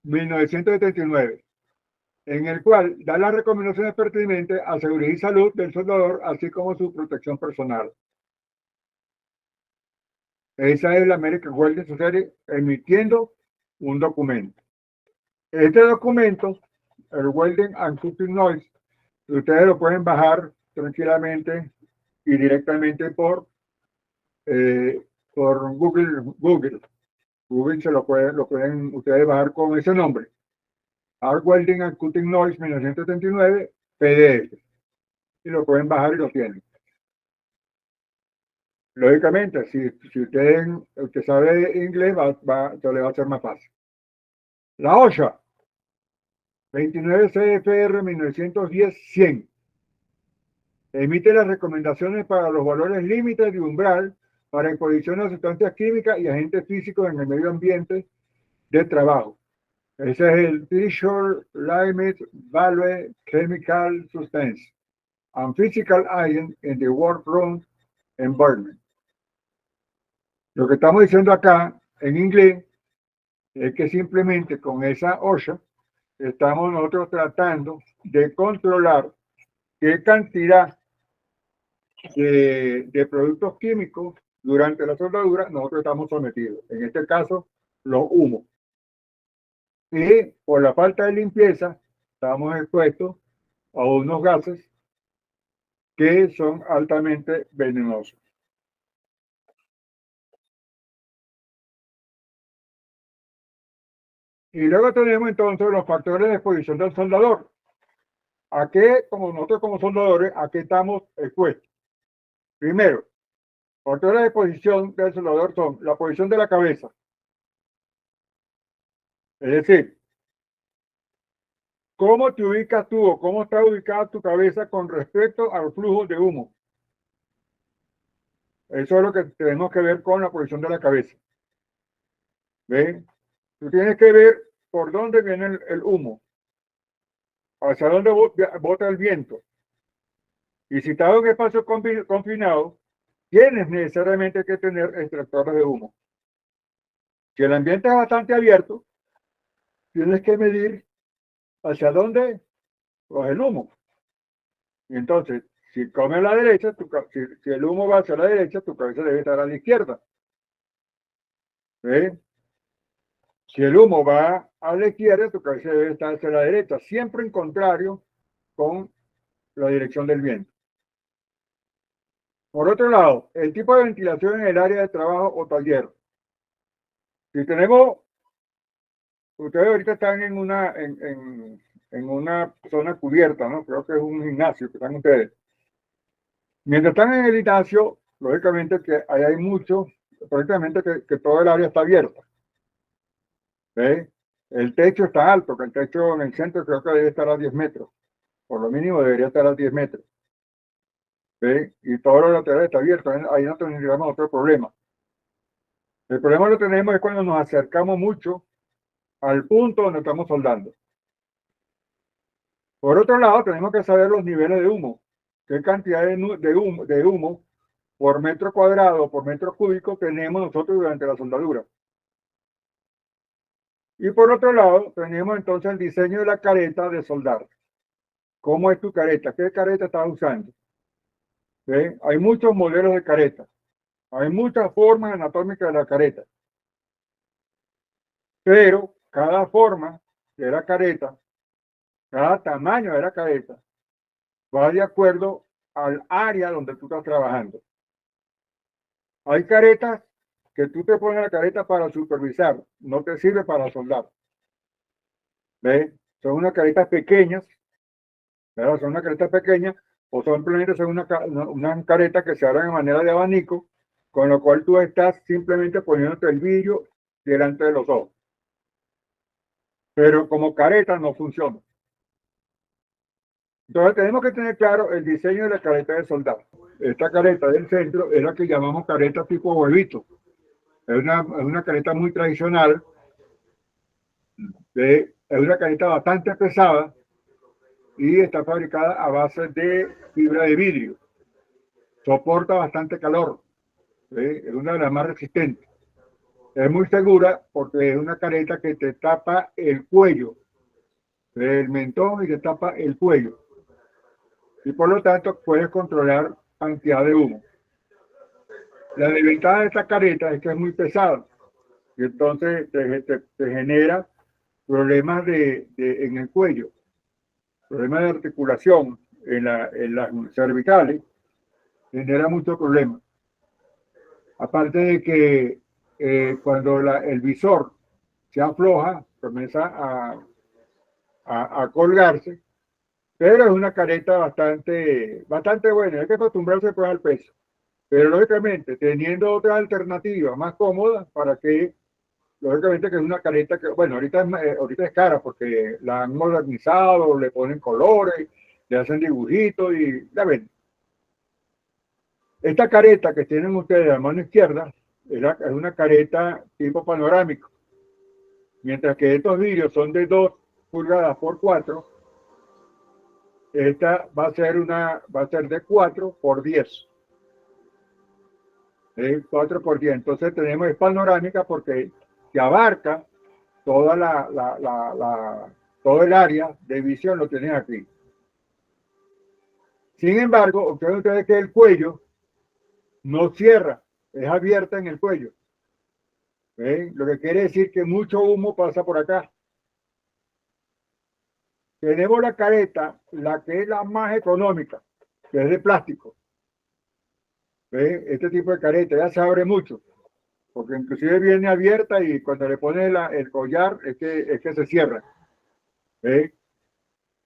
1979, en el cual da las recomendaciones pertinentes a seguridad y salud del soldador, así como su protección personal. Esa es la American Welding Society emitiendo un documento. Este documento, el Welding Acoustic Noise, ustedes lo pueden bajar tranquilamente y directamente por Google. Google se lo pueden ustedes bajar con ese nombre. Arc Welding Acoustic Noise 1979 PDF. Y lo pueden bajar y lo tienen. Lógicamente, si usted sabe inglés, se le va a hacer más fácil. La OSHA 29 CFR 1910-100 emite las recomendaciones para los valores límites de umbral para exposición a sustancias químicas y agentes físicos en el medio ambiente de trabajo. Ese es el Threshold Limit Value Chemical Substance and Physical Agent in the Workroom Environment. Lo que estamos diciendo acá en inglés es que simplemente con esa OSHA estamos nosotros tratando de controlar qué cantidad de productos químicos durante la soldadura nosotros estamos sometidos. En este caso, los humos. Y por la falta de limpieza, estamos expuestos a unos gases que son altamente venenosos. Y luego tenemos entonces los factores de exposición del soldador. ¿A qué, como nosotros como soldadores, a qué estamos expuestos? Primero, factores de exposición del soldador son la posición de la cabeza. Es decir, ¿cómo te ubicas tú o cómo está ubicada tu cabeza con respecto al flujo de humo? Eso es lo que tenemos que ver con la posición de la cabeza. ¿Ven? Tú tienes que ver por dónde viene el humo, hacia dónde bota el viento. Y si estás en un espacio confinado, tienes necesariamente que tener extractores de humo. Si el ambiente es bastante abierto, tienes que medir hacia dónde coge el humo. Y entonces, si come a la derecha, si el humo va hacia la derecha, tu cabeza debe estar a la izquierda. ¿Ves? Si el humo va a la izquierda, tu cabeza debe estar hacia la derecha, siempre en contrario con la dirección del viento. Por otro lado, el tipo de ventilación en el área de trabajo o taller. Si tenemos, ustedes ahorita están en una zona cubierta, ¿no? Creo que es un gimnasio que están ustedes. Mientras están en el gimnasio, lógicamente que ahí hay mucho, prácticamente que todo el área está abierta. ¿Ves? El techo está alto, que el techo en el centro creo que debe estar a 10 metros. Por lo mínimo debería estar a 10 metros. ¿Ves? Y todo lo lateral está abierto. Ahí no tendríamos otro problema. El problema lo tenemos es cuando nos acercamos mucho al punto donde estamos soldando. Por otro lado, tenemos que saber los niveles de humo. ¿Qué cantidad de humo por metro cuadrado, por metro cúbico tenemos nosotros durante la soldadura? Y por otro lado, tenemos entonces el diseño de la careta de soldar. ¿Cómo es tu careta? ¿Qué careta estás usando? ¿Ven? Hay muchos modelos de careta. Hay muchas formas anatómicas de la careta. Pero cada forma de la careta, cada tamaño de la careta, va de acuerdo al área donde tú estás trabajando. Hay caretas que tú te pones la careta para supervisar, no te sirve para soldar. ¿Ves? Son unas caretas pequeñas, ¿verdad? Son unas caretas pequeñas o simplemente son una careta que se abren de manera de abanico, con lo cual tú estás simplemente poniéndote el vidrio delante de los ojos. Pero como careta no funciona. Entonces tenemos que tener claro el diseño de la careta de soldado. Esta careta del centro es la que llamamos careta tipo huevito. Es una careta muy tradicional. Es una careta bastante pesada y está fabricada a base de fibra de vidrio. Soporta bastante calor. Es una de las más resistentes. Es muy segura porque es una careta que te tapa el cuello, el mentón y te tapa el cuello. Y por lo tanto puedes controlar cantidad de humo. La desventaja de esta careta es que es muy pesada y entonces te genera problemas en el cuello, problemas de articulación en las cervicales, genera muchos problemas. Aparte de que cuando el visor se afloja, comienza a colgarse, pero es una careta bastante buena. Hay que acostumbrarse pues al peso. Pero lógicamente, teniendo otra alternativa más cómoda para que, lógicamente que es una careta que, bueno, ahorita es cara porque la han modernizado, le ponen colores, le hacen dibujitos y la ven. Esta careta que tienen ustedes a mano izquierda es una careta tipo panorámico, mientras que estos vidrios son de 2 pulgadas por 4. Esta va a ser de 4 por 10. 4 por 10. Entonces tenemos es panorámica porque se abarca toda todo el área de visión, lo tienen aquí. Sin embargo, observen ustedes que el cuello no cierra, es abierta en el cuello. ¿Ven? Lo que quiere decir que mucho humo pasa por acá. Tenemos la careta, la que es la más económica, que es de plástico. ¿Ven? Este tipo de careta ya se abre mucho, porque inclusive viene abierta y cuando le pone el collar es que se cierra. ¿Ven?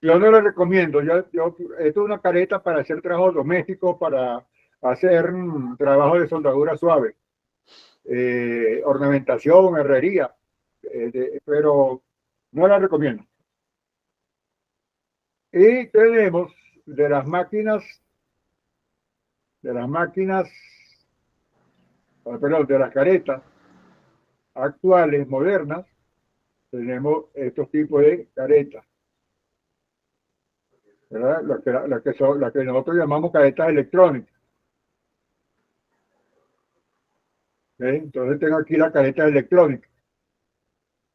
Yo no la recomiendo. Esto es una careta para hacer trabajo doméstico, para hacer trabajo de soldadura suave, ornamentación, herrería, pero no la recomiendo. Y tenemos de las máquinas perdón, de las caretas actuales, modernas, tenemos estos tipos de caretas, ¿verdad? Las que nosotros llamamos caretas electrónicas. ¿Ven? Entonces tengo aquí la careta electrónica.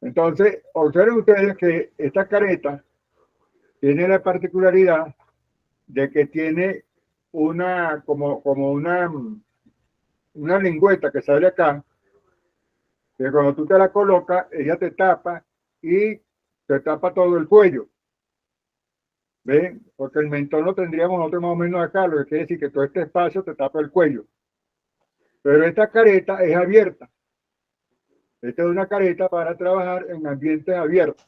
Entonces, observen ustedes que esta careta tiene la particularidad de que tiene como una lengüeta que sale acá, que cuando tú te la colocas, ella te tapa y te tapa todo el cuello. ¿Ven? Porque el mentón lo tendríamos nosotros más o menos acá, lo que quiere decir que todo este espacio te tapa el cuello. Pero esta careta es abierta. Esta es una careta para trabajar en ambientes abiertos.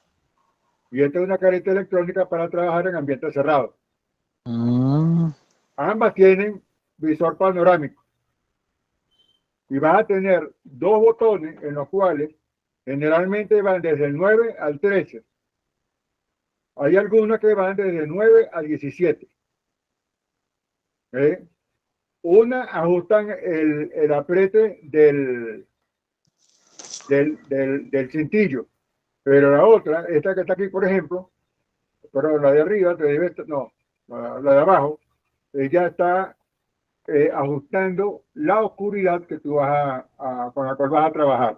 Y esta es una careta electrónica para trabajar en ambientes cerrados. Ambas tienen visor panorámico. Y vas a tener dos botones en los cuales generalmente van desde el 9 al 13. Hay algunos que van desde el 9 al 17. ¿Eh? Una ajustan el apriete del cintillo, pero la otra, esta que está aquí, por ejemplo, pero la de arriba, no, la de abajo, ella está ajustando la oscuridad que tú con la cual vas a trabajar.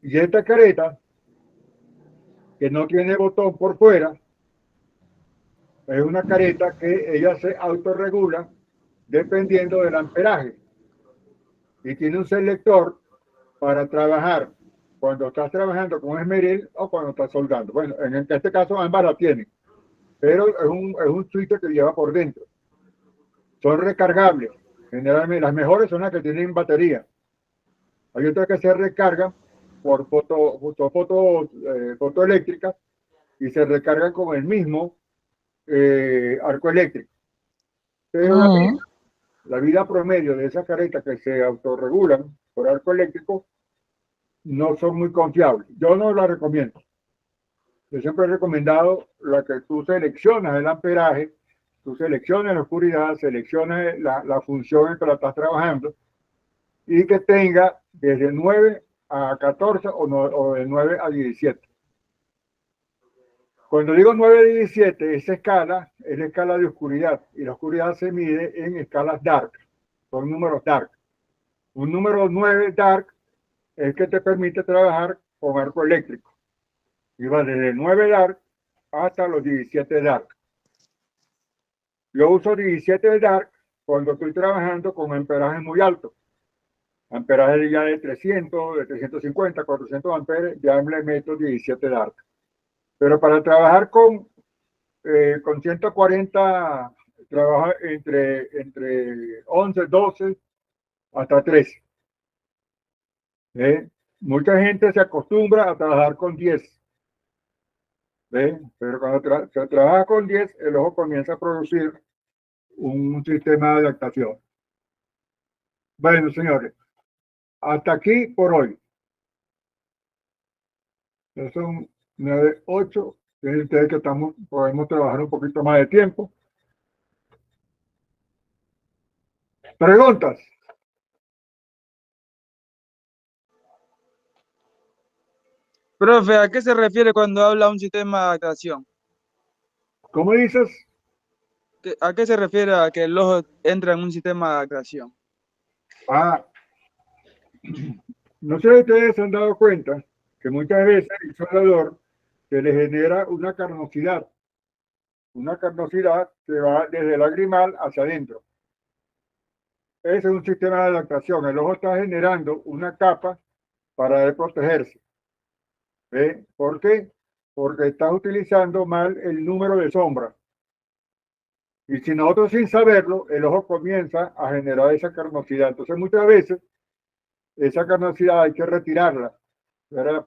Y esta careta, que no tiene botón por fuera, es una careta que ella se autorregula dependiendo del amperaje. Y tiene un selector para trabajar cuando estás trabajando con esmeril o cuando estás soldando. Bueno, en este caso ambas la tienen, pero es un switch que lleva por dentro. Son recargables. Generalmente las mejores son las que tienen batería. Hay otras que se recargan por fotoeléctrica y se recargan con el mismo arco eléctrico. Pero la vida promedio de esas caretas que se autorregulan por arco eléctrico no son muy confiables. Yo no la recomiendo. Yo siempre he recomendado la que tú seleccionas el amperaje, tú seleccionas la oscuridad, seleccionas la función en que la estás trabajando y que tenga desde 9 a 14 o de 9 a 17. Cuando digo 9 a 17, esa escala es la escala de oscuridad y la oscuridad se mide en escalas dark, son números dark. Un número 9 dark es que te permite trabajar con arco eléctrico. Y va desde el 9 dark hasta los 17 dark. Yo uso 17 dark cuando estoy trabajando con amperajes muy altos. Amperaje ya de 300, de 350, 400 amperes, ya le meto 17 dark. Pero para trabajar con 140, trabaja entre 11, 12 hasta 13. Mucha gente se acostumbra a trabajar con 10. Pero cuando se trabaja con 10, el ojo comienza a producir un sistema de adaptación. Bueno, señores, hasta aquí por hoy. Ya son 9, 8. Fíjense ustedes que podemos trabajar un poquito más de tiempo. ¿Preguntas? Profe, ¿a qué se refiere cuando habla un sistema de adaptación? ¿Cómo dices? ¿A qué se refiere a que el ojo entra en un sistema de adaptación? Ah, no sé si ustedes se han dado cuenta que muchas veces el soldador se le genera una carnosidad que va desde el lagrimal hacia adentro. Ese es un sistema de adaptación. El ojo está generando una capa para protegerse. ¿Ve? ¿Por qué? Porque estás utilizando mal el número de sombra. Y si nosotros sin saberlo, el ojo comienza a generar esa carnosidad. Entonces muchas veces esa carnosidad hay que retirarla, ¿verdad?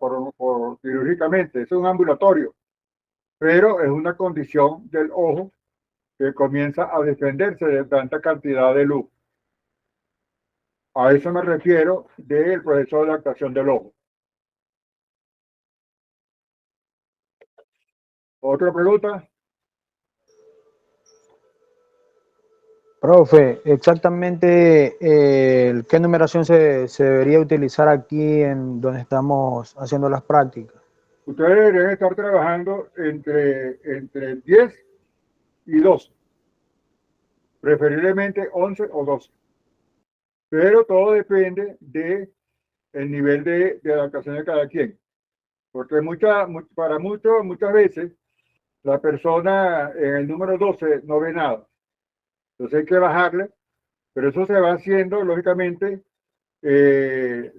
Quirúrgicamente. Eso es un ambulatorio. Pero es una condición del ojo que comienza a defenderse de tanta cantidad de luz. A eso me refiero del proceso de adaptación del ojo. ¿Otra pregunta? Profe, exactamente qué numeración se debería utilizar aquí en donde estamos haciendo las prácticas. Ustedes deberían estar trabajando entre 10 y 12, preferiblemente 11 o 12. Pero todo depende del nivel de adaptación de cada quien. Porque muchas veces la persona en el número 12 no ve nada. Entonces hay que bajarle, pero eso se va haciendo, lógicamente, eh,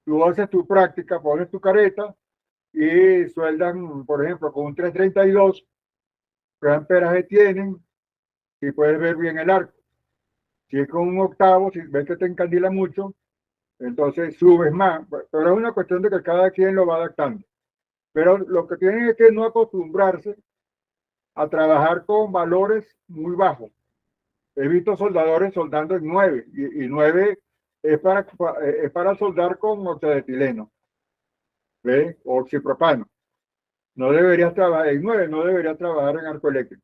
tú haces tu práctica, pones tu careta y sueldan, por ejemplo, con un 332, qué amperaje tienen y puedes ver bien el arco. Si es con un octavo, si ves que te encandila mucho, entonces subes más. Pero es una cuestión de que cada quien lo va adaptando. Pero lo que tienen es que no acostumbrarse a trabajar con valores muy bajos. He visto soldadores soldando en 9 y 9 es para soldar con oxoetileno, ¿ves? O oxipropano. No deberías trabajar en 9, no deberías trabajar en arco eléctrico.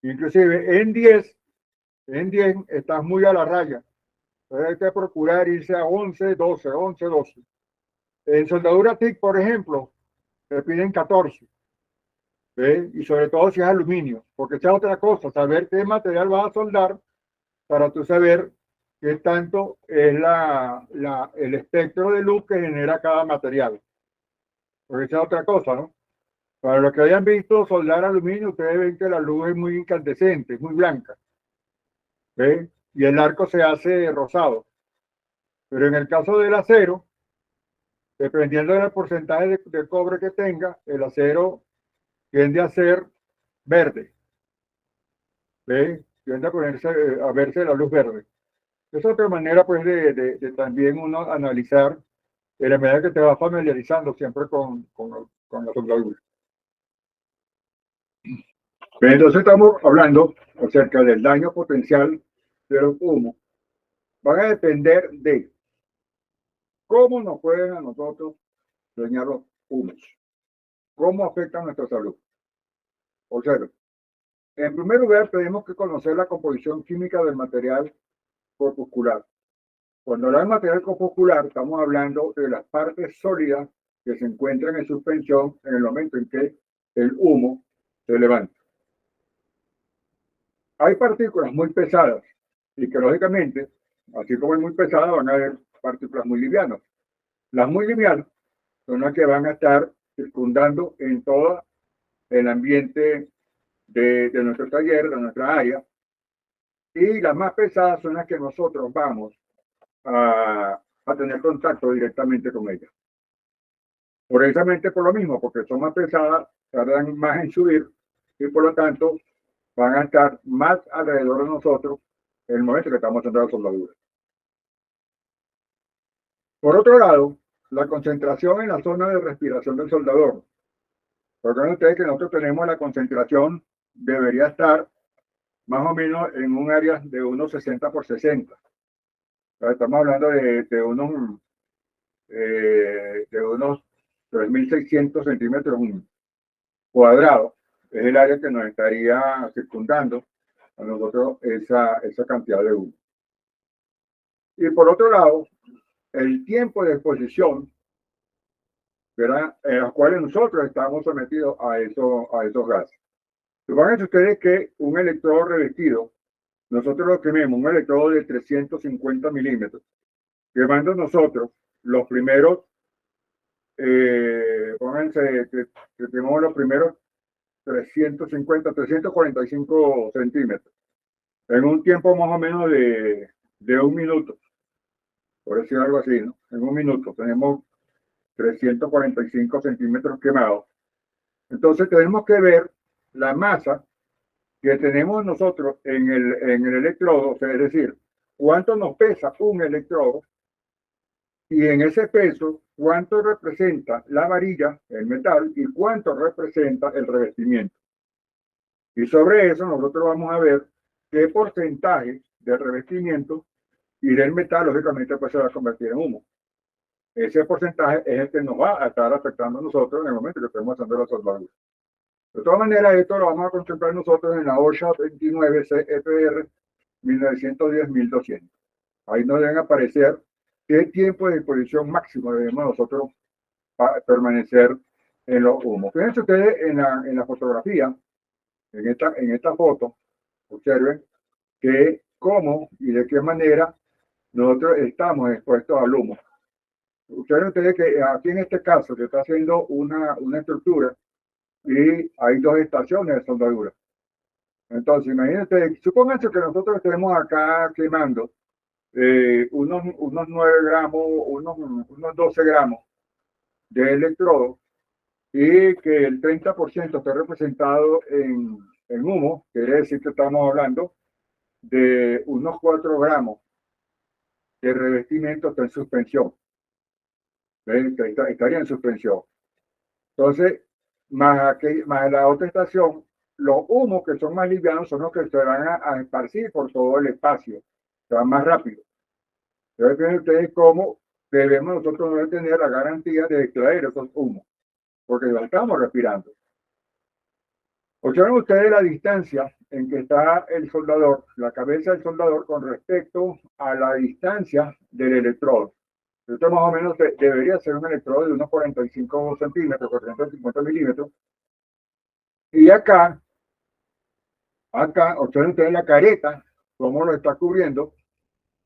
Inclusive en 10 estás muy a la raya. Entonces hay que procurar irse a 11, 12, 11, 12. En soldadura TIC, por ejemplo, te piden 14. ¿Ves? Y sobre todo si es aluminio, porque esa es otra cosa, saber qué material vas a soldar para tú saber qué tanto es el espectro de luz que genera cada material. Porque esa es otra cosa, ¿no? Para los que hayan visto soldar aluminio, ustedes ven que la luz es muy incandescente, es muy blanca. ¿Ves? Y el arco se hace rosado. Pero en el caso del acero, dependiendo del porcentaje de cobre que tenga, el acero tiende a ser verde. ¿Ves? Tiende a verse la luz verde. Es otra manera, pues, de también uno analizar en la medida que te vas familiarizando siempre con la soldadura. Entonces estamos hablando acerca del daño potencial de los humos. Van a depender de cómo nos pueden a nosotros dañar los humos, cómo afectan nuestra salud. O sea, en primer lugar, tenemos que conocer la composición química del material corpuscular. Cuando hablamos de material corpuscular, estamos hablando de las partes sólidas que se encuentran en suspensión en el momento en que el humo se levanta. Hay partículas muy pesadas y que lógicamente, así como es muy pesada, van a haber partículas muy livianas. Las muy livianas son las que van a estar circundando en todo el ambiente de nuestro taller, de nuestra área, y las más pesadas son las que nosotros vamos a tener contacto directamente con ellas. Precisamente por lo mismo, porque son más pesadas, tardan más en subir y por lo tanto van a estar más alrededor de nosotros en el momento que estamos haciendo la soldadura. Por otro lado, la concentración en la zona de respiración del soldador. Recuerden ustedes que nosotros tenemos la concentración, debería estar más o menos en un área de unos 60 por 60. Estamos hablando de unos 3.600 centímetros cuadrados. Es el área que nos estaría circundando a nosotros esa cantidad de humo. Y por otro lado, el tiempo de exposición, ¿verdad?, en los cuales nosotros estamos sometidos a esos gases. Supongan ustedes que un electrodo revestido, nosotros lo tenemos, un electrodo de 350 milímetros, quemando nosotros los primeros, pónganse que tenemos los primeros 350, 345 centímetros, en un tiempo más o menos de un minuto, por decir algo así, ¿no? En un minuto tenemos 345 centímetros quemados. Entonces tenemos que ver la masa que tenemos nosotros en el electrodo, o sea, es decir, cuánto nos pesa un electrodo y en ese peso, cuánto representa la varilla, el metal, y cuánto representa el revestimiento. Y sobre eso nosotros vamos a ver qué porcentaje de revestimiento y del metal, lógicamente, pues se va a convertir en humo. Ese porcentaje es el que nos va a estar afectando a nosotros en el momento que estemos haciendo la soldadura. De todas maneras, esto lo vamos a concentrar nosotros en la OSHA 29 CFR 1910-1200. Ahí nos deben aparecer qué tiempo de exposición máximo debemos nosotros permanecer en los humos. Fíjense ustedes en la fotografía, en esta foto, observen que cómo y de qué manera nosotros estamos expuestos al humo. Observen ustedes que aquí en este caso se está haciendo una estructura y hay dos estaciones de soldadura. Entonces, imagínense, supónganse que nosotros estemos acá quemando unos 9 gramos, unos 12 gramos de electrodo y que el 30% esté representado en humo, quiere decir que estamos hablando de unos 4 gramos de revestimiento está en suspensión. Estaría en suspensión. Entonces, más la otra estación, los humos que son más livianos son los que se van a esparcir por todo el espacio, se van más rápido. Entonces, fíjense ustedes cómo debemos nosotros tener la garantía de extraer esos humos, porque los estamos respirando. Observen ustedes la distancia en que está el soldador, la cabeza del soldador con respecto a la distancia del electrodo. Esto más o menos debería ser un electrodo de unos 45 centímetros, 450 milímetros. Y acá, observen ustedes la careta, cómo lo está cubriendo,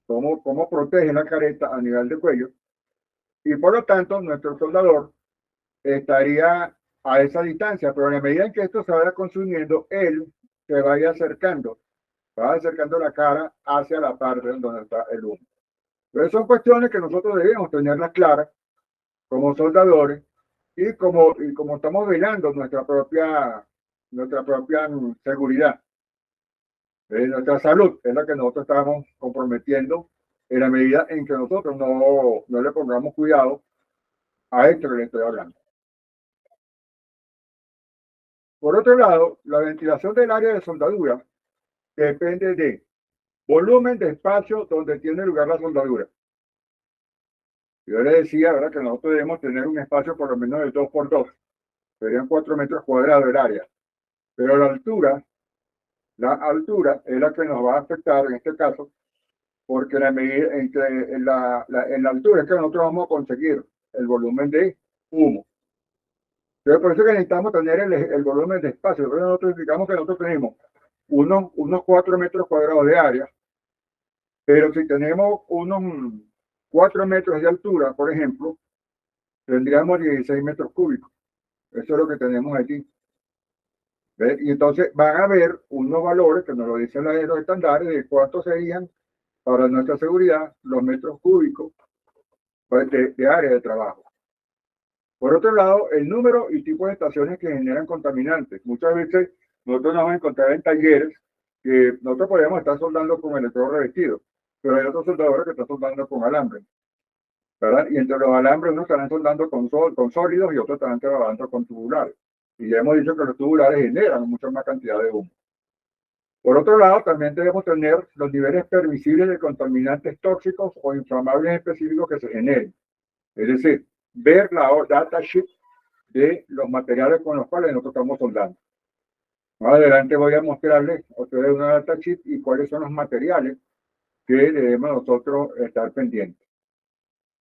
cómo protege la careta a nivel de cuello. Y por lo tanto, nuestro soldador estaría a esa distancia, pero en la medida en que esto se vaya consumiendo, él se vaya acercando la cara hacia la parte donde está el humo. Pero son cuestiones que nosotros debemos tenerlas claras como soldadores y como estamos velando nuestra propia seguridad. Nuestra salud es la que nosotros estamos comprometiendo en la medida en que nosotros no le pongamos cuidado a esto que le estoy hablando. Por otro lado, la ventilación del área de soldadura depende de volumen de espacio donde tiene lugar la soldadura. Yo le decía, ¿verdad?, que nosotros debemos tener un espacio por lo menos de 2 por 2. Serían 4 metros cuadrados el área. Pero la altura es la que nos va a afectar en este caso, porque en la altura es que nosotros vamos a conseguir el volumen de humo. Entonces, por eso que necesitamos tener el volumen de espacio. Entonces nosotros indicamos que nosotros tenemos unos 4 metros cuadrados de área, pero si tenemos unos 4 metros de altura, por ejemplo, tendríamos 16 metros cúbicos. Eso es lo que tenemos aquí. ¿Ves? Y entonces van a haber unos valores que nos lo dicen los estándares de cuántos serían para nuestra seguridad los metros cúbicos de área de trabajo. Por otro lado, el número y tipo de estaciones que generan contaminantes. Muchas veces nosotros nos vamos a encontrar en talleres que nosotros podemos estar soldando con electrodo revestido, pero hay otros soldadores que están soldando con alambre, ¿verdad? Y entre los alambres unos estarán soldando con sólidos y otros estarán trabajando con tubulares. Y ya hemos dicho que los tubulares generan mucha más cantidad de humo. Por otro lado, también debemos tener los niveles permisibles de contaminantes tóxicos o inflamables específicos que se generen. Es decir, ver la data sheet de los materiales con los cuales nosotros estamos soldando. Más adelante voy a mostrarles a ustedes una data sheet y cuáles son los materiales que debemos nosotros estar pendientes.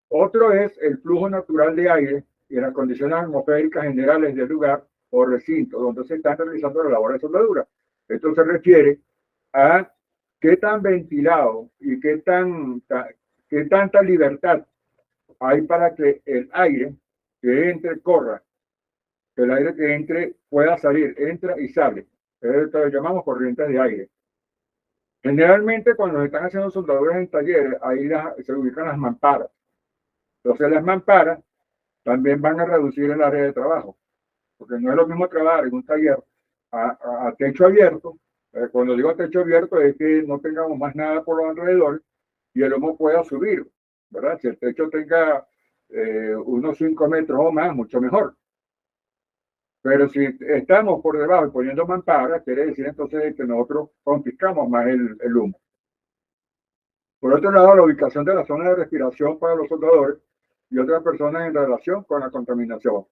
Otro es el flujo natural de aire y las condiciones atmosféricas generales del lugar o recinto donde se están realizando las labores de soldadura. Esto se refiere a qué tan ventilado y qué tanta libertad hay para que el aire que entre corra, que el aire que entre pueda salir, entra y sale. Esto lo llamamos corrientes de aire. Generalmente cuando se están haciendo soldaduras en talleres, ahí se ubican las mamparas. Entonces las mamparas también van a reducir el área de trabajo, porque no es lo mismo trabajar en un taller a techo abierto. Cuando digo techo abierto es que no tengamos más nada por los alrededores y el humo pueda subir, ¿verdad? Si el techo tenga unos 5 metros o más, mucho mejor. Pero si estamos por debajo y poniendo mamparas, quiere decir entonces que nosotros confiscamos más el humo. Por otro lado, la ubicación de la zona de respiración para los soldadores y otras personas en relación con la contaminación,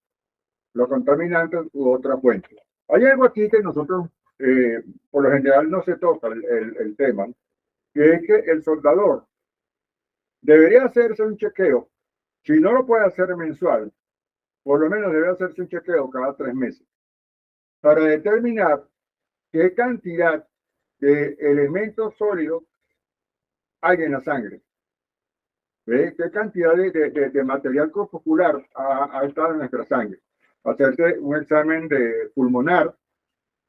los contaminantes u otras fuentes. Hay algo aquí que nosotros, por lo general, no se toca el tema, que es que el soldador debería hacerse un chequeo. Si no lo puede hacer mensual, por lo menos debe hacerse un chequeo cada 3 meses para determinar qué cantidad de elementos sólidos hay en la sangre. ¿Ve? ¿Qué cantidad de material corpuscular ha estado en nuestra sangre? Hacerse un examen de pulmonar,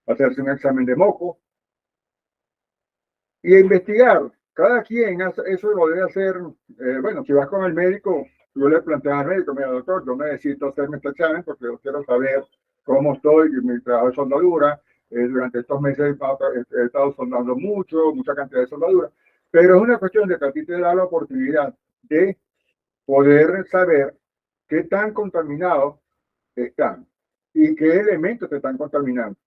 hacerse un examen de moco y investigar. Cada quien eso lo debe hacer. Bueno, si vas con el médico, tú le planteas al médico: mira, doctor, yo necesito hacerme este examen porque yo quiero saber cómo estoy en mi trabajo de soldadura. Durante estos meses he estado soldando mucha cantidad de soldadura, pero es una cuestión de que a ti te da la oportunidad de poder saber qué tan contaminados están y qué elementos te están contaminando.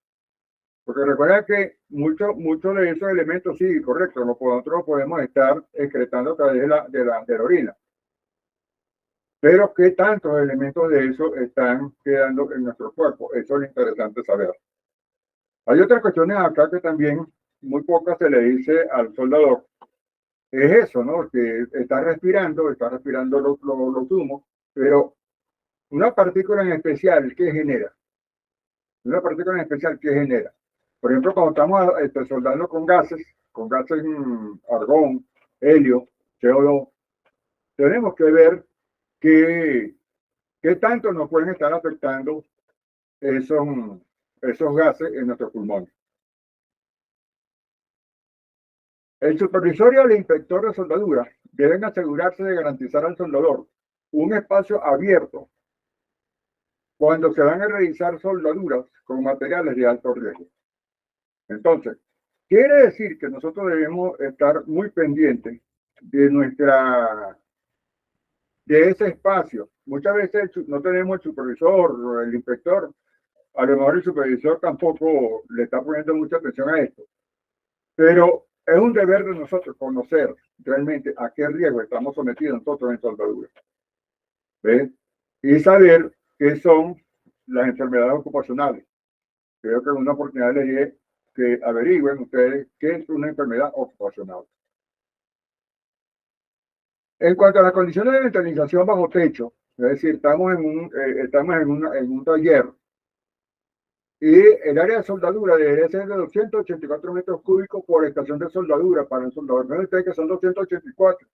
Porque recuerda que muchos de esos elementos, sí, correcto, nosotros podemos estar excretando a través de la orina. Pero qué tantos elementos de eso están quedando en nuestro cuerpo, eso es interesante saber. Hay otras cuestiones acá que también muy pocas se le dice al soldador. Es eso, ¿no? Que está respirando los humos, pero una partícula en especial, ¿qué genera? Una partícula en especial, ¿qué genera? Por ejemplo, cuando estamos soldando con gases argón, helio, CO2, tenemos que ver qué tanto nos pueden estar afectando esos gases en nuestros pulmones. El supervisor y el inspector de soldadura deben asegurarse de garantizar al soldador un espacio abierto cuando se van a realizar soldaduras con materiales de alto riesgo. Entonces, quiere decir que nosotros debemos estar muy pendientes de ese espacio. Muchas veces no tenemos el supervisor o el inspector, a lo mejor el supervisor tampoco le está poniendo mucha atención a esto, pero es un deber de nosotros conocer realmente a qué riesgo estamos sometidos nosotros en soldadura. ¿Ves? Y saber qué son las enfermedades ocupacionales. Creo que es una oportunidad les dije que averigüen ustedes qué es una enfermedad ocupacional. En cuanto a las condiciones de ventilización bajo techo, es decir, estamos en un taller y el área de soldadura debería ser de 284 metros cúbicos por estación de soldadura para el soldador. No ustedes que son 284.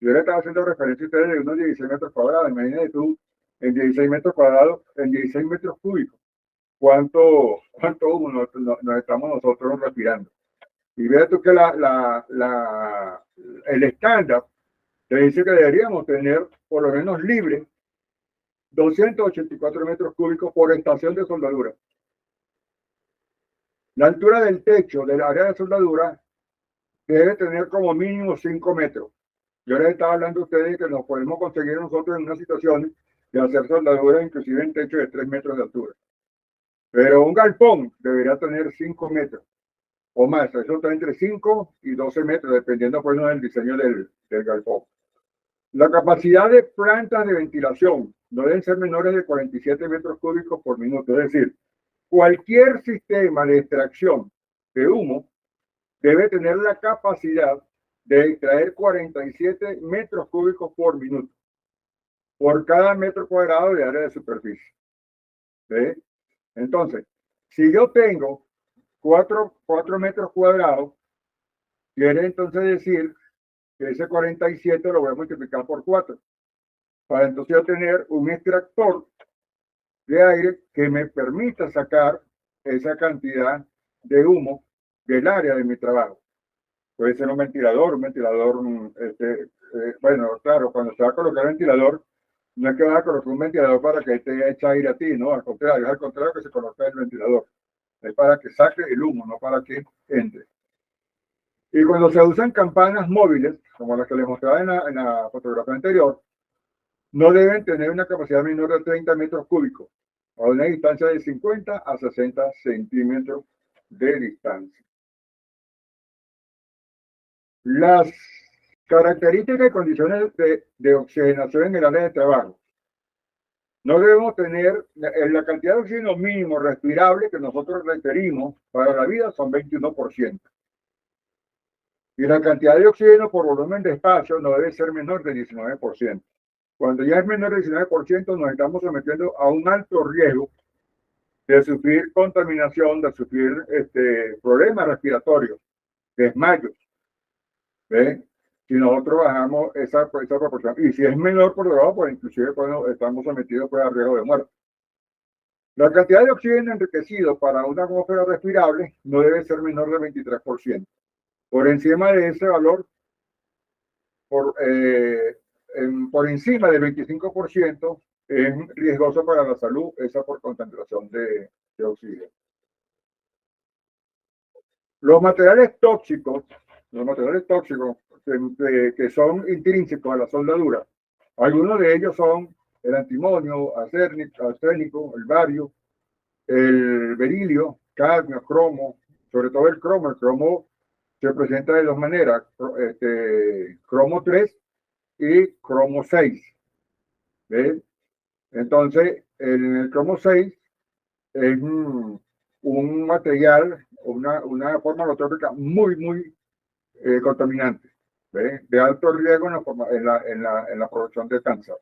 Yo le estaba haciendo referencia a ustedes de unos 16 metros cuadrados. Imagínate tú, en 16 metros cuadrados, en 16 metros cúbicos, cuánto nos estamos nosotros respirando. Y vea tú que el estándar te dice que deberíamos tener por lo menos libre 284 metros cúbicos por estación de soldadura. La altura del techo del área de soldadura debe tener como mínimo 5 metros. Yo les estaba hablando a ustedes que nos podemos conseguir nosotros en una situación de hacer soldadura inclusive en techo de 3 metros de altura. Pero un galpón debería tener 5 metros o más. Eso está entre 5 y 12 metros, dependiendo pues, del diseño del galpón. La capacidad de plantas de ventilación no deben ser menores de 47 metros cúbicos por minuto. Es decir, cualquier sistema de extracción de humo debe tener la capacidad de extraer 47 metros cúbicos por minuto por cada metro cuadrado de área de superficie. ¿Sí? Entonces, si yo tengo 4 metros cuadrados, quiere entonces decir que ese 47 lo voy a multiplicar por 4 para entonces tener un extractor de aire que me permita sacar esa cantidad de humo del área de mi trabajo. Puede ser un ventilador, bueno, claro, cuando se va a colocar el ventilador, no es que vas a colocar un ventilador para que te eche aire a ti, no, al contrario, es al contrario que se coloca el ventilador. Es para que saque el humo, no para que entre. Y cuando se usan campanas móviles, como las que les mostraba en la fotografía anterior, no deben tener una capacidad menor de 30 metros cúbicos, a una distancia de 50 a 60 centímetros de distancia. Las características y condiciones de oxigenación en el área de trabajo. No debemos tener la cantidad de oxígeno mínimo respirable que nosotros requerimos para la vida son 21%. Y la cantidad de oxígeno por volumen de espacio no debe ser menor de 19%. Cuando ya es menor de 19%, nos estamos sometiendo a un alto riesgo de sufrir contaminación, de sufrir problemas respiratorios, desmayos. ¿Ve? Si nosotros bajamos esa proporción. Y si es menor por debajo, pues inclusive bueno, estamos sometidos pues, a riesgo de muerte. La cantidad de oxígeno enriquecido para una atmósfera respirable no debe ser menor de 23%. Por encima de ese valor, por encima del 25%, es riesgoso para la salud esa por concentración de oxígeno. Los materiales tóxicos que son intrínsecos a la soldadura, algunos de ellos son el antimonio, arsénico, el bario, el berilio, cadmio, cromo, sobre todo el cromo. El cromo se presenta de dos maneras, cromo 3 y cromo 6. ¿Ves? Entonces, el cromo 6 es un material, una forma alotrópica muy contaminante, ¿ves? De alto riesgo en la producción de cáncer.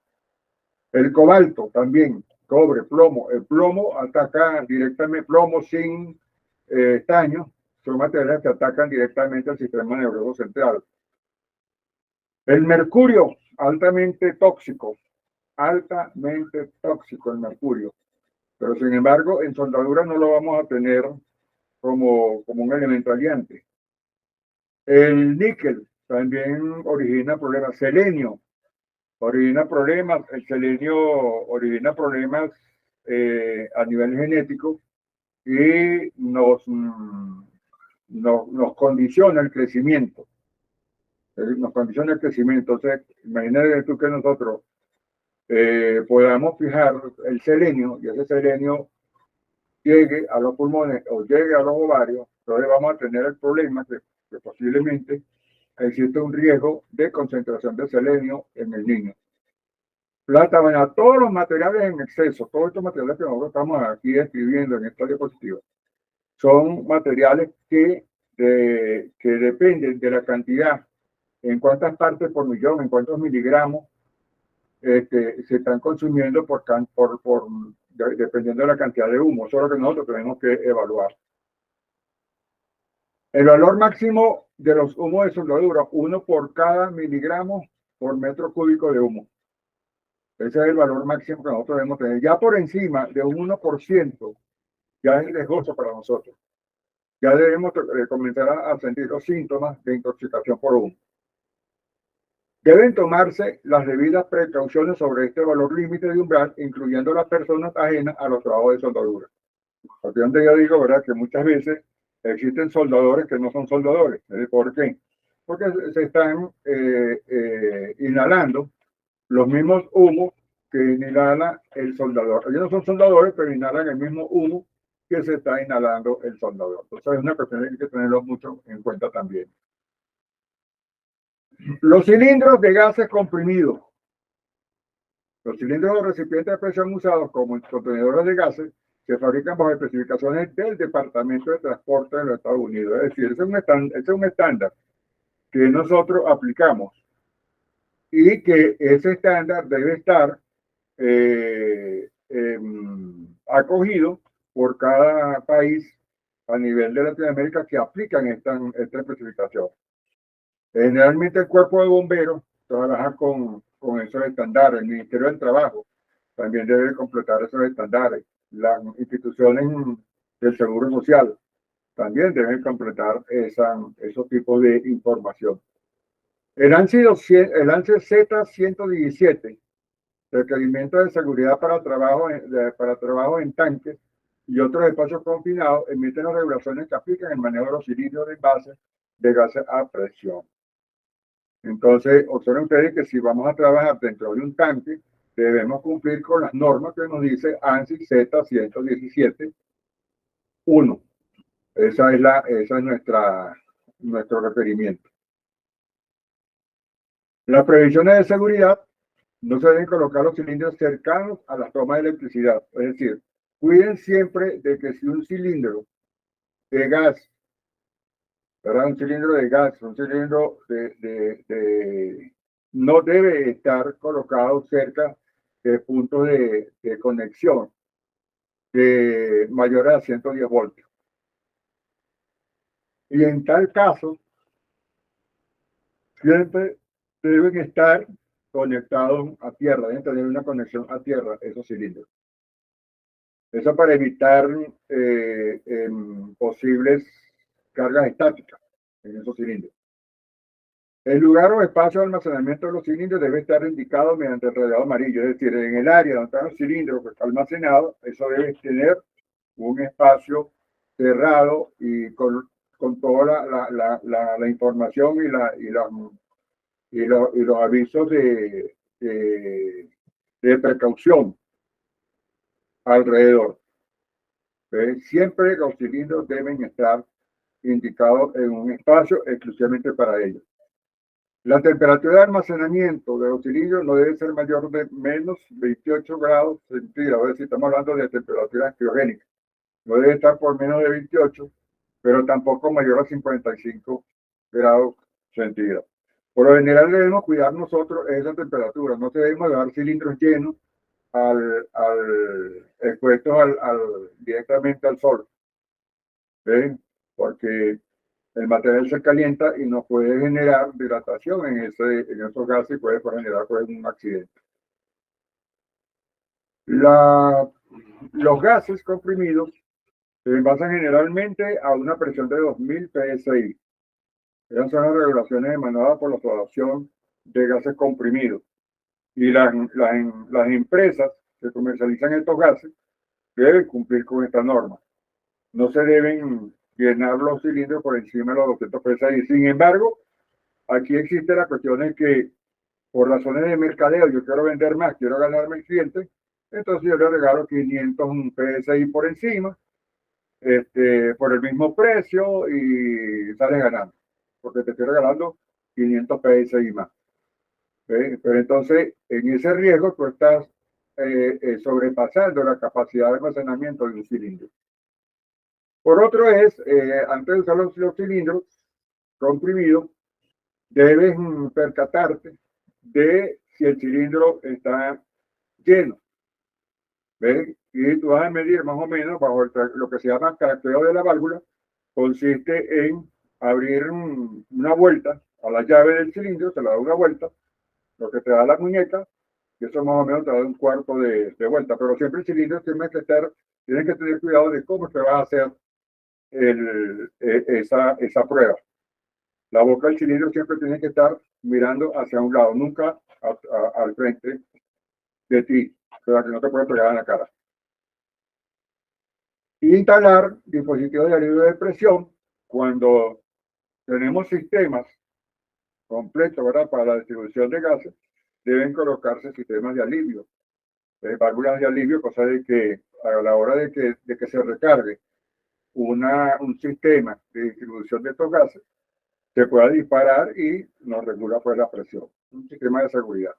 El cobalto también, cobre, plomo. El plomo ataca directamente, plomo, zinc, estaño, son materiales que atacan directamente al sistema nervioso central. El mercurio, altamente tóxico el mercurio. Pero sin embargo, en soldadura no lo vamos a tener como un elemento aliante. El níquel también origina problemas. Selenio origina problemas. El selenio origina problemas a nivel genético y nos condiciona el crecimiento. Nos condiciona el crecimiento. Entonces, imagínate tú que nosotros podamos fijar el selenio y ese selenio llegue a los pulmones o llegue a los ovarios, entonces vamos a tener el problema que posiblemente existe un riesgo de concentración de selenio en el niño. Plata, bueno, todos los materiales en exceso, todos estos materiales que nosotros estamos aquí describiendo en esta diapositiva, son materiales que dependen de la cantidad, en cuántas partes por millón, en cuántos miligramos se están consumiendo dependiendo de la cantidad de humo. Eso es lo que nosotros tenemos que evaluar. El valor máximo de los humos de soldadura, 1 por cada miligramo por metro cúbico de humo. Ese es el valor máximo que nosotros debemos tener. Ya por encima de un 1%, ya es riesgoso para nosotros. Ya debemos comenzar a sentir los síntomas de intoxicación por humo. Deben tomarse las debidas precauciones sobre este valor límite de umbral, incluyendo las personas ajenas a los trabajos de soldadura. Porque donde yo digo, ¿verdad?, que muchas veces existen soldadores que no son soldadores. ¿Por qué? Porque se están inhalando los mismos humos que inhala el soldador. Ellos no son soldadores, pero inhalan el mismo humo que se está inhalando el soldador. Entonces es una cuestión que hay que tenerlo mucho en cuenta también. Los cilindros de gases comprimidos. Los cilindros o recipientes de presión usados como contenedores de gases se fabrican bajo especificaciones del Departamento de Transporte de los Estados Unidos. Es decir, ese es un estándar que nosotros aplicamos y que ese estándar debe estar acogido por cada país a nivel de Latinoamérica que aplican esta especificación. Generalmente el cuerpo de bomberos trabaja con esos estándares. El Ministerio del Trabajo también debe completar esos estándares. Las instituciones del Seguro Social también deben completar esos tipos de información. El ANSI Z117, requerimientos de seguridad para trabajo en tanques y otros espacios confinados, emiten las regulaciones que aplican el manejo de los cilindros de envases de gases a presión. Entonces, observen ustedes que si vamos a trabajar dentro de un tanque, debemos cumplir con las normas que nos dice ANSI Z117-1. Esa es nuestro requerimiento. Las previsiones de seguridad: no se deben colocar los cilindros cercanos a las tomas de electricidad. Es decir, cuiden siempre de que si un cilindro de gas ¿verdad? Un cilindro de gas, un cilindro no debe estar colocado cerca de puntos de conexión de mayores a 110 voltios. Y en tal caso, siempre deben estar conectados a tierra, deben tener una conexión a tierra esos cilindros. Eso para evitar posibles cargas estáticas en esos cilindros. El lugar o espacio de almacenamiento de los cilindros debe estar indicado mediante el rayado amarillo, es decir, en el área donde está el cilindro que está almacenado, eso debe tener un espacio cerrado y con toda la información y los avisos de precaución alrededor. Siempre los cilindros deben estar indicados en un espacio exclusivamente para ellos. La temperatura de almacenamiento de los cilindros no debe ser mayor de menos 28 grados centígrados, es decir, estamos hablando de temperaturas criogénicas. No debe estar por menos de 28, pero tampoco mayor a 55 grados centígrados. Por lo general debemos cuidar nosotros esa temperatura, no debemos dejar cilindros llenos expuestos directamente al sol, ¿ven? Porque el material se calienta y nos puede generar dilatación en esos gases y puede generar un accidente. Los gases comprimidos se envasan generalmente a una presión de 2000 psi. Esas son las regulaciones emanadas por la Asociación de Gases Comprimidos. Y las empresas que comercializan estos gases deben cumplir con esta norma. No se deben llenar los cilindros por encima de los 200 psi. Sin embargo, aquí existe la cuestión de que por razones de mercadeo yo quiero vender más, quiero ganarme el cliente, entonces yo le regalo 500 psi por encima, por el mismo precio y sales ganando, porque te estoy regalando 500 psi más. Pero entonces, en ese riesgo tú estás sobrepasando la capacidad de almacenamiento de un cilindro. Por otro es, antes de usar los cilindros comprimidos, debes percatarte de si el cilindro está lleno. ¿Ves? Y tú vas a medir más o menos bajo lo que se llama caractereo de la válvula, consiste en abrir una vuelta a la llave del cilindro, se la da una vuelta, lo que te da la muñeca, y eso más o menos te da un cuarto de vuelta, pero siempre el cilindro tiene que tener cuidado de cómo se va a hacer esa prueba. La boca del cilindro siempre tiene que estar mirando hacia un lado, nunca al frente de ti, para que no te pueda pegar en la cara. Instalar dispositivos de alivio de presión cuando tenemos sistemas completos, ¿verdad? Para la distribución de gases, deben colocarse sistemas de alivio, válvulas de alivio, cosa de que a la hora de que se recargue un sistema de distribución de estos gases, se pueda disparar y nos regula pues la presión. Un sistema de seguridad.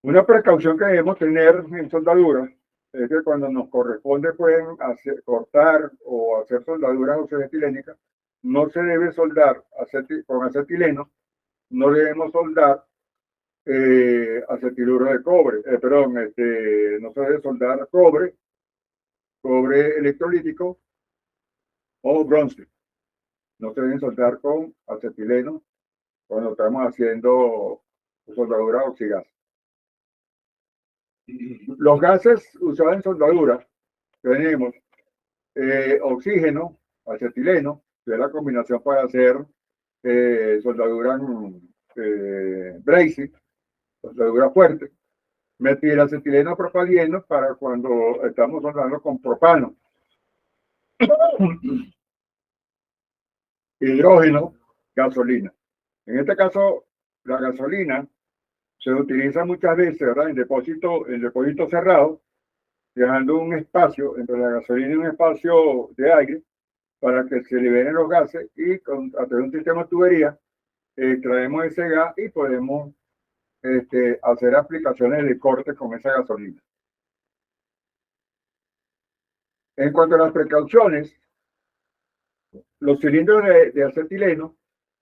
Una precaución que debemos tener en soldaduras es que cuando nos corresponde pueden cortar o hacer soldaduras oxidatilénicas, no se debe soldar con acetileno, no debemos soldar acetiluro de cobre, no se debe soldar cobre electrolítico o bronce. No se deben soldar con acetileno cuando estamos haciendo soldadura oxidasa. Los gases usados en soldadura tenemos oxígeno, acetileno, que es la combinación para hacer soldadura bracing, soldadura fuerte, metilacetileno propaleno para cuando estamos soldando con propano, hidrógeno, gasolina. En este caso, la gasolina se utiliza muchas veces, ¿verdad? En depósito cerrado, dejando un espacio entre la gasolina y un espacio de aire para que se liberen los gases y a través de un sistema de tubería extraemos ese gas y podemos hacer aplicaciones de corte con esa gasolina. En cuanto a las precauciones, los cilindros de acetileno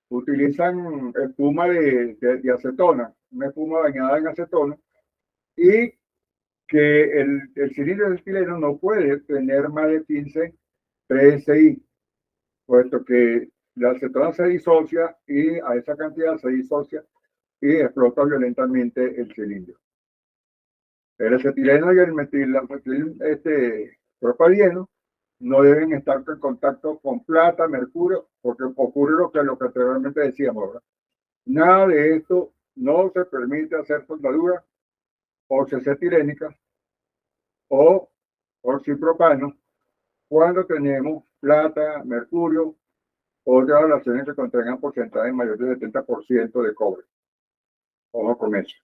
utilizan espuma de acetona, una espuma bañada en acetona, y que el cilindro de acetileno no puede tener más de 15 PSI, puesto que la acetona se disocia y a esa cantidad se disocia y explota violentamente el cilindro. El acetileno y el metil propadieno no deben estar en contacto con plata, mercurio, porque ocurre lo que anteriormente decíamos, ¿verdad? Nada de esto no se permite hacer soldadura oxoacetilénica o oxipropano cuando tenemos plata, mercurio o otras relaciones que contengan porcentajes mayores del 70% de cobre. Ojo con eso.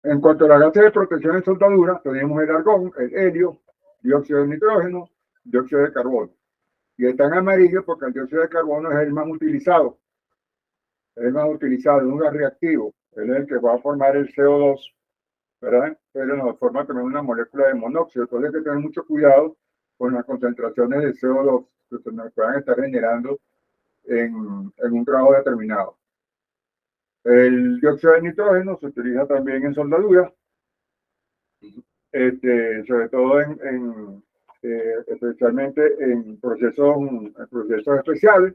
En cuanto a las gases de protección en soldadura, tenemos el argón, el helio, dióxido de nitrógeno, dióxido de carbono. Y está en amarillo porque el dióxido de carbono es el más utilizado. Es el más utilizado, es un gas reactivo. Él es el que va a formar el CO2, ¿verdad? Pero nos forma también una molécula de monóxido. Entonces hay que tener mucho cuidado con las concentraciones de CO2 que se nos puedan estar generando en un trabajo determinado. El dióxido de nitrógeno se utiliza también en soldadura, sobre todo especialmente en procesos especiales.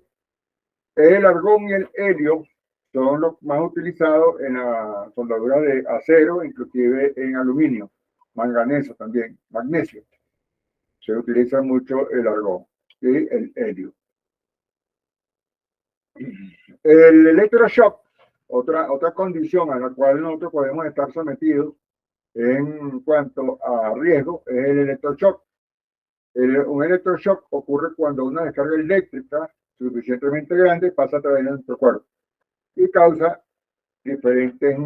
El argón y el helio son los más utilizados en la soldadura de acero, inclusive en aluminio, manganeso también, magnesio. Se utiliza mucho el argón y el helio. El electroshock, otra condición a la cual nosotros podemos estar sometidos en cuanto a riesgo, es el electroshock. Un electroshock ocurre cuando una descarga eléctrica suficientemente grande pasa a través de nuestro cuerpo y causa diferentes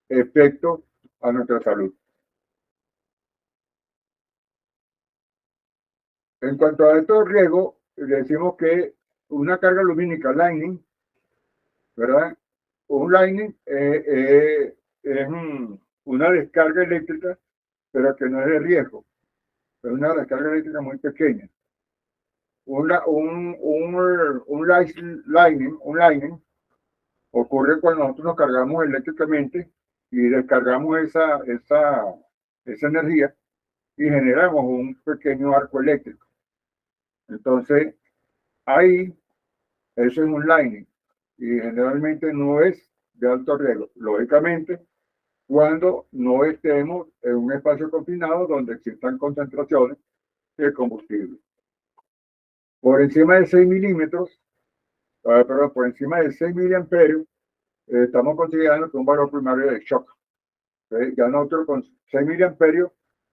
efectos a nuestra salud. En cuanto a estos riesgos, le decimos que una carga lumínica lightning, ¿verdad? Un lightning es una descarga eléctrica, pero que no es de riesgo. Es una descarga eléctrica muy pequeña. Un lightning ocurre cuando nosotros nos cargamos eléctricamente y descargamos esa energía y generamos un pequeño arco eléctrico. Entonces, ahí, eso es un lightning y generalmente no es de alto riesgo. Lógicamente, cuando no estemos en un espacio confinado donde existan concentraciones de combustible. Por encima de 6 milímetros, perdón, por encima de 6 miliamperios, estamos considerando que un valor primario de shock. Ya nosotros con 6 miliamperios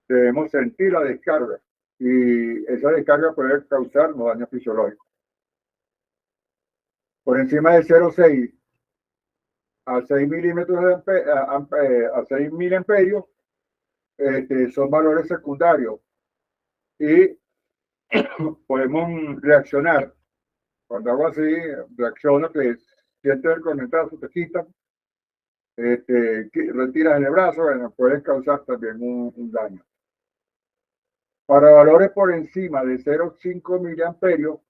debemos sentir la descarga y esa descarga puede causarnos daño fisiológico. Por encima de 0,6 a 6 milímetros a 6 miliamperios son valores secundarios y podemos reaccionar. Cuando hago así, reacciono que sientes el cornetazo, te quitan, retiras el brazo, bueno, puedes causar también un daño. Para valores por encima de 0,5 miliamperios,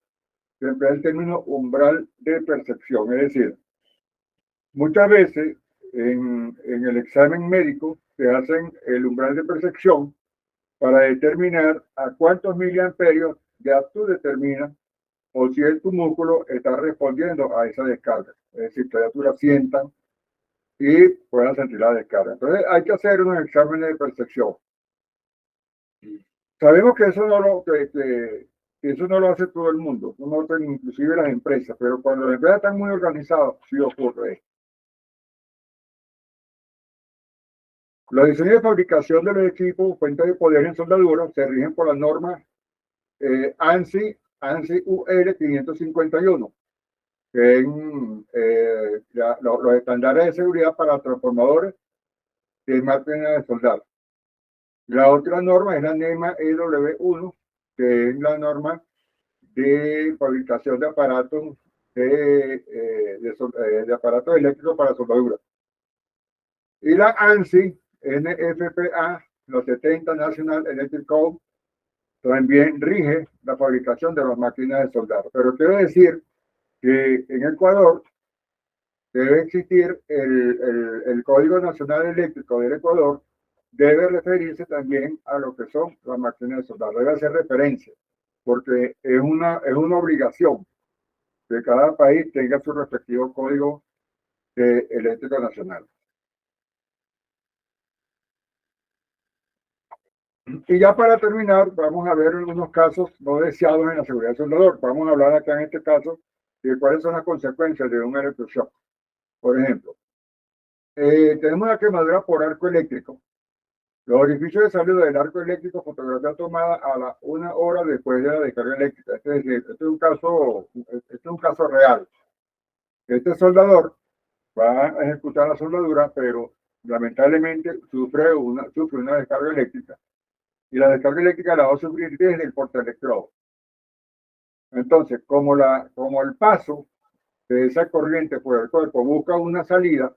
se emplea el término umbral de percepción, es decir, muchas veces en el examen médico se hacen el umbral de percepción para determinar a cuántos miliamperios ya tú determinas o si tu músculo está respondiendo a esa descarga. Es decir, que ya tú la sientan y puedan sentir la descarga. Entonces hay que hacer unos exámenes de percepción. Sabemos que eso no lo hace todo el mundo, no lo hacen inclusive las empresas, pero cuando las empresas están muy organizadas, sí ocurre esto. Los diseños de fabricación de los equipos, fuentes de poder en soldadura, se rigen por las normas ANSI UL 551, que es los estándares de seguridad para transformadores y máquinas de soldar. La otra norma es la NEMA EW1, que es la norma de fabricación de aparatos de aparatos eléctricos para soldadura. Y la ANSI NFPA, los 70 National Electric Code, también rige la fabricación de las máquinas de soldar. Pero quiero decir que en Ecuador debe existir el Código Nacional Eléctrico del Ecuador, debe referirse también a lo que son las máquinas de soldar, debe hacer referencia, porque es una obligación que cada país tenga su respectivo Código Eléctrico Nacional. Y ya para terminar, vamos a ver algunos casos no deseados en la seguridad del soldador. Vamos a hablar acá en este caso de cuáles son las consecuencias de un electroshock. Por ejemplo, tenemos la quemadura por arco eléctrico. Los orificios de salida del arco eléctrico, fotografía tomada a la 1 hora después de la descarga eléctrica. Es decir, este es un caso real. Este soldador va a ejecutar la soldadura, pero lamentablemente sufre una descarga eléctrica. Y la descarga eléctrica la va a sufrir desde el portaelectrodo. Entonces, como el paso de esa corriente por el cuerpo busca una salida,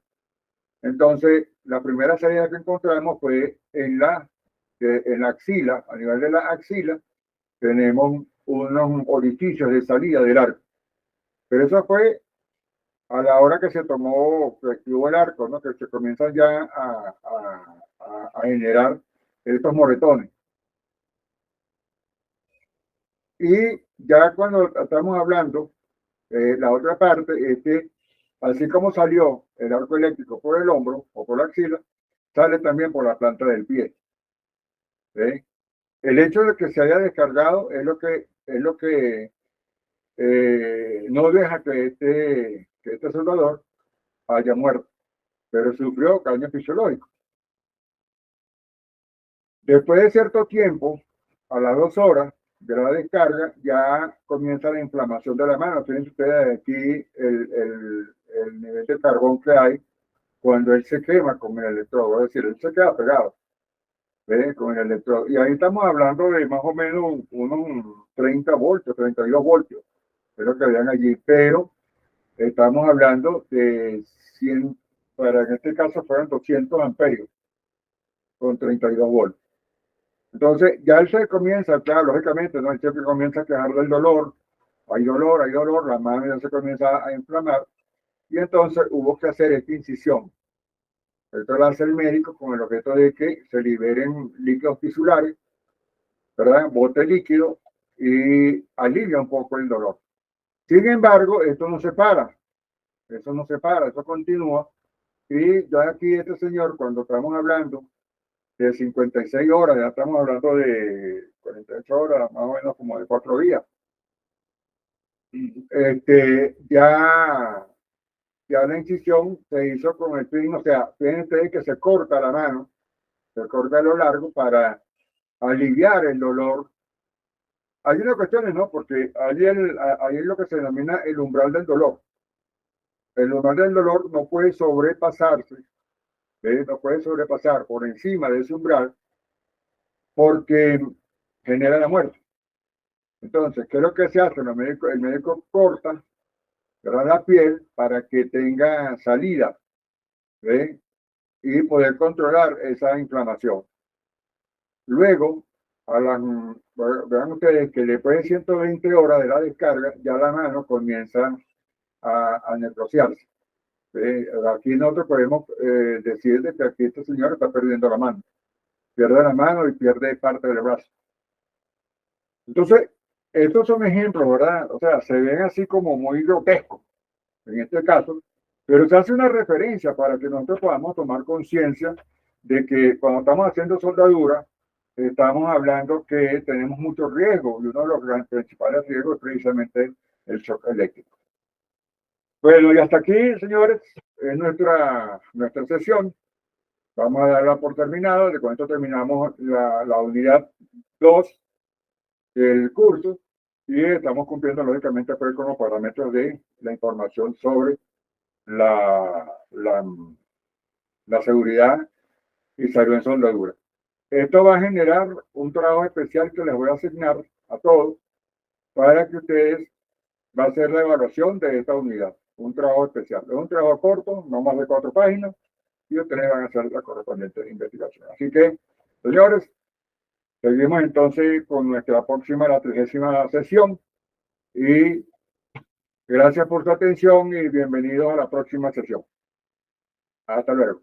entonces la primera salida que encontramos fue en la axila. A nivel de la axila tenemos unos orificios de salida del arco. Pero eso fue a la hora que se tomó, que activó el arco, ¿no? Que se comienzan ya a generar estos moretones. Y ya cuando estamos hablando, la otra parte es que así como salió el arco eléctrico por el hombro o por la axila, sale también por la planta del pie. ¿Sí? El hecho de que se haya descargado es lo que no deja que este soldador haya muerto, pero sufrió daño fisiológico. Después de cierto tiempo, a las 2 horas de la descarga, ya comienza la inflamación de la mano. Fíjense ustedes aquí el nivel de carbón que hay cuando él se quema con el electrodo, es decir, él se queda pegado, ¿ve? Con el electrodo. Y ahí estamos hablando de más o menos unos 30 voltios, 32 voltios, es lo que vean allí, pero estamos hablando de 100, para en este caso fueron 200 amperios con 32 voltios. Entonces, ya él se comienza, claro, lógicamente, ¿no? Él siempre comienza a quejar del dolor, hay dolor, la mano ya se comienza a inflamar, y entonces hubo que hacer esta incisión. Esto lo hace el médico con el objeto de que se liberen líquidos tisulares, ¿verdad? Bote líquido y alivia un poco el dolor. Sin embargo, esto no se para, eso continúa, y ya aquí este señor, cuando estamos hablando de 56 horas, ya estamos hablando de 48 horas, más o menos como de 4 días. Ya la incisión se hizo con el fin, o sea, fíjense ustedes que se corta la mano, se corta a lo largo para aliviar el dolor. Hay unas cuestiones, ¿no? Porque ahí es lo que se denomina el umbral del dolor. El umbral del dolor no puede sobrepasarse, no puede sobrepasar por encima de ese umbral porque genera la muerte. Entonces, ¿qué es lo que se hace? El médico corta, ¿verdad?, la piel para que tenga salida, ¿ve? Y poder controlar esa inflamación. Luego, vean ustedes que después de 120 horas de la descarga, ya la mano comienza a necrosiarse. Aquí nosotros podemos decir que aquí este señor está perdiendo la mano. Pierde la mano y pierde parte del brazo. Entonces, estos son ejemplos, ¿verdad? O sea, se ven así como muy grotescos en este caso, pero se hace una referencia para que nosotros podamos tomar conciencia de que cuando estamos haciendo soldadura, estamos hablando que tenemos mucho riesgo y uno de los principales riesgos es precisamente el shock eléctrico. Bueno, y hasta aquí, señores, es nuestra sesión. Vamos a darla por terminada. De cuento terminamos la unidad 2 del curso y estamos cumpliendo lógicamente pues, con los parámetros de la información sobre la seguridad y salud en soldadura. Esto va a generar un trabajo especial que les voy a asignar a todos para que ustedes va a hacer la evaluación de esta unidad. Un trabajo especial. Es un trabajo corto, no más de 4 páginas, y ustedes van a hacer la correspondiente investigación. Así que, señores, Seguimos entonces con nuestra próxima, la 30ª sesión. Y gracias por su atención y bienvenidos a la próxima sesión. Hasta luego.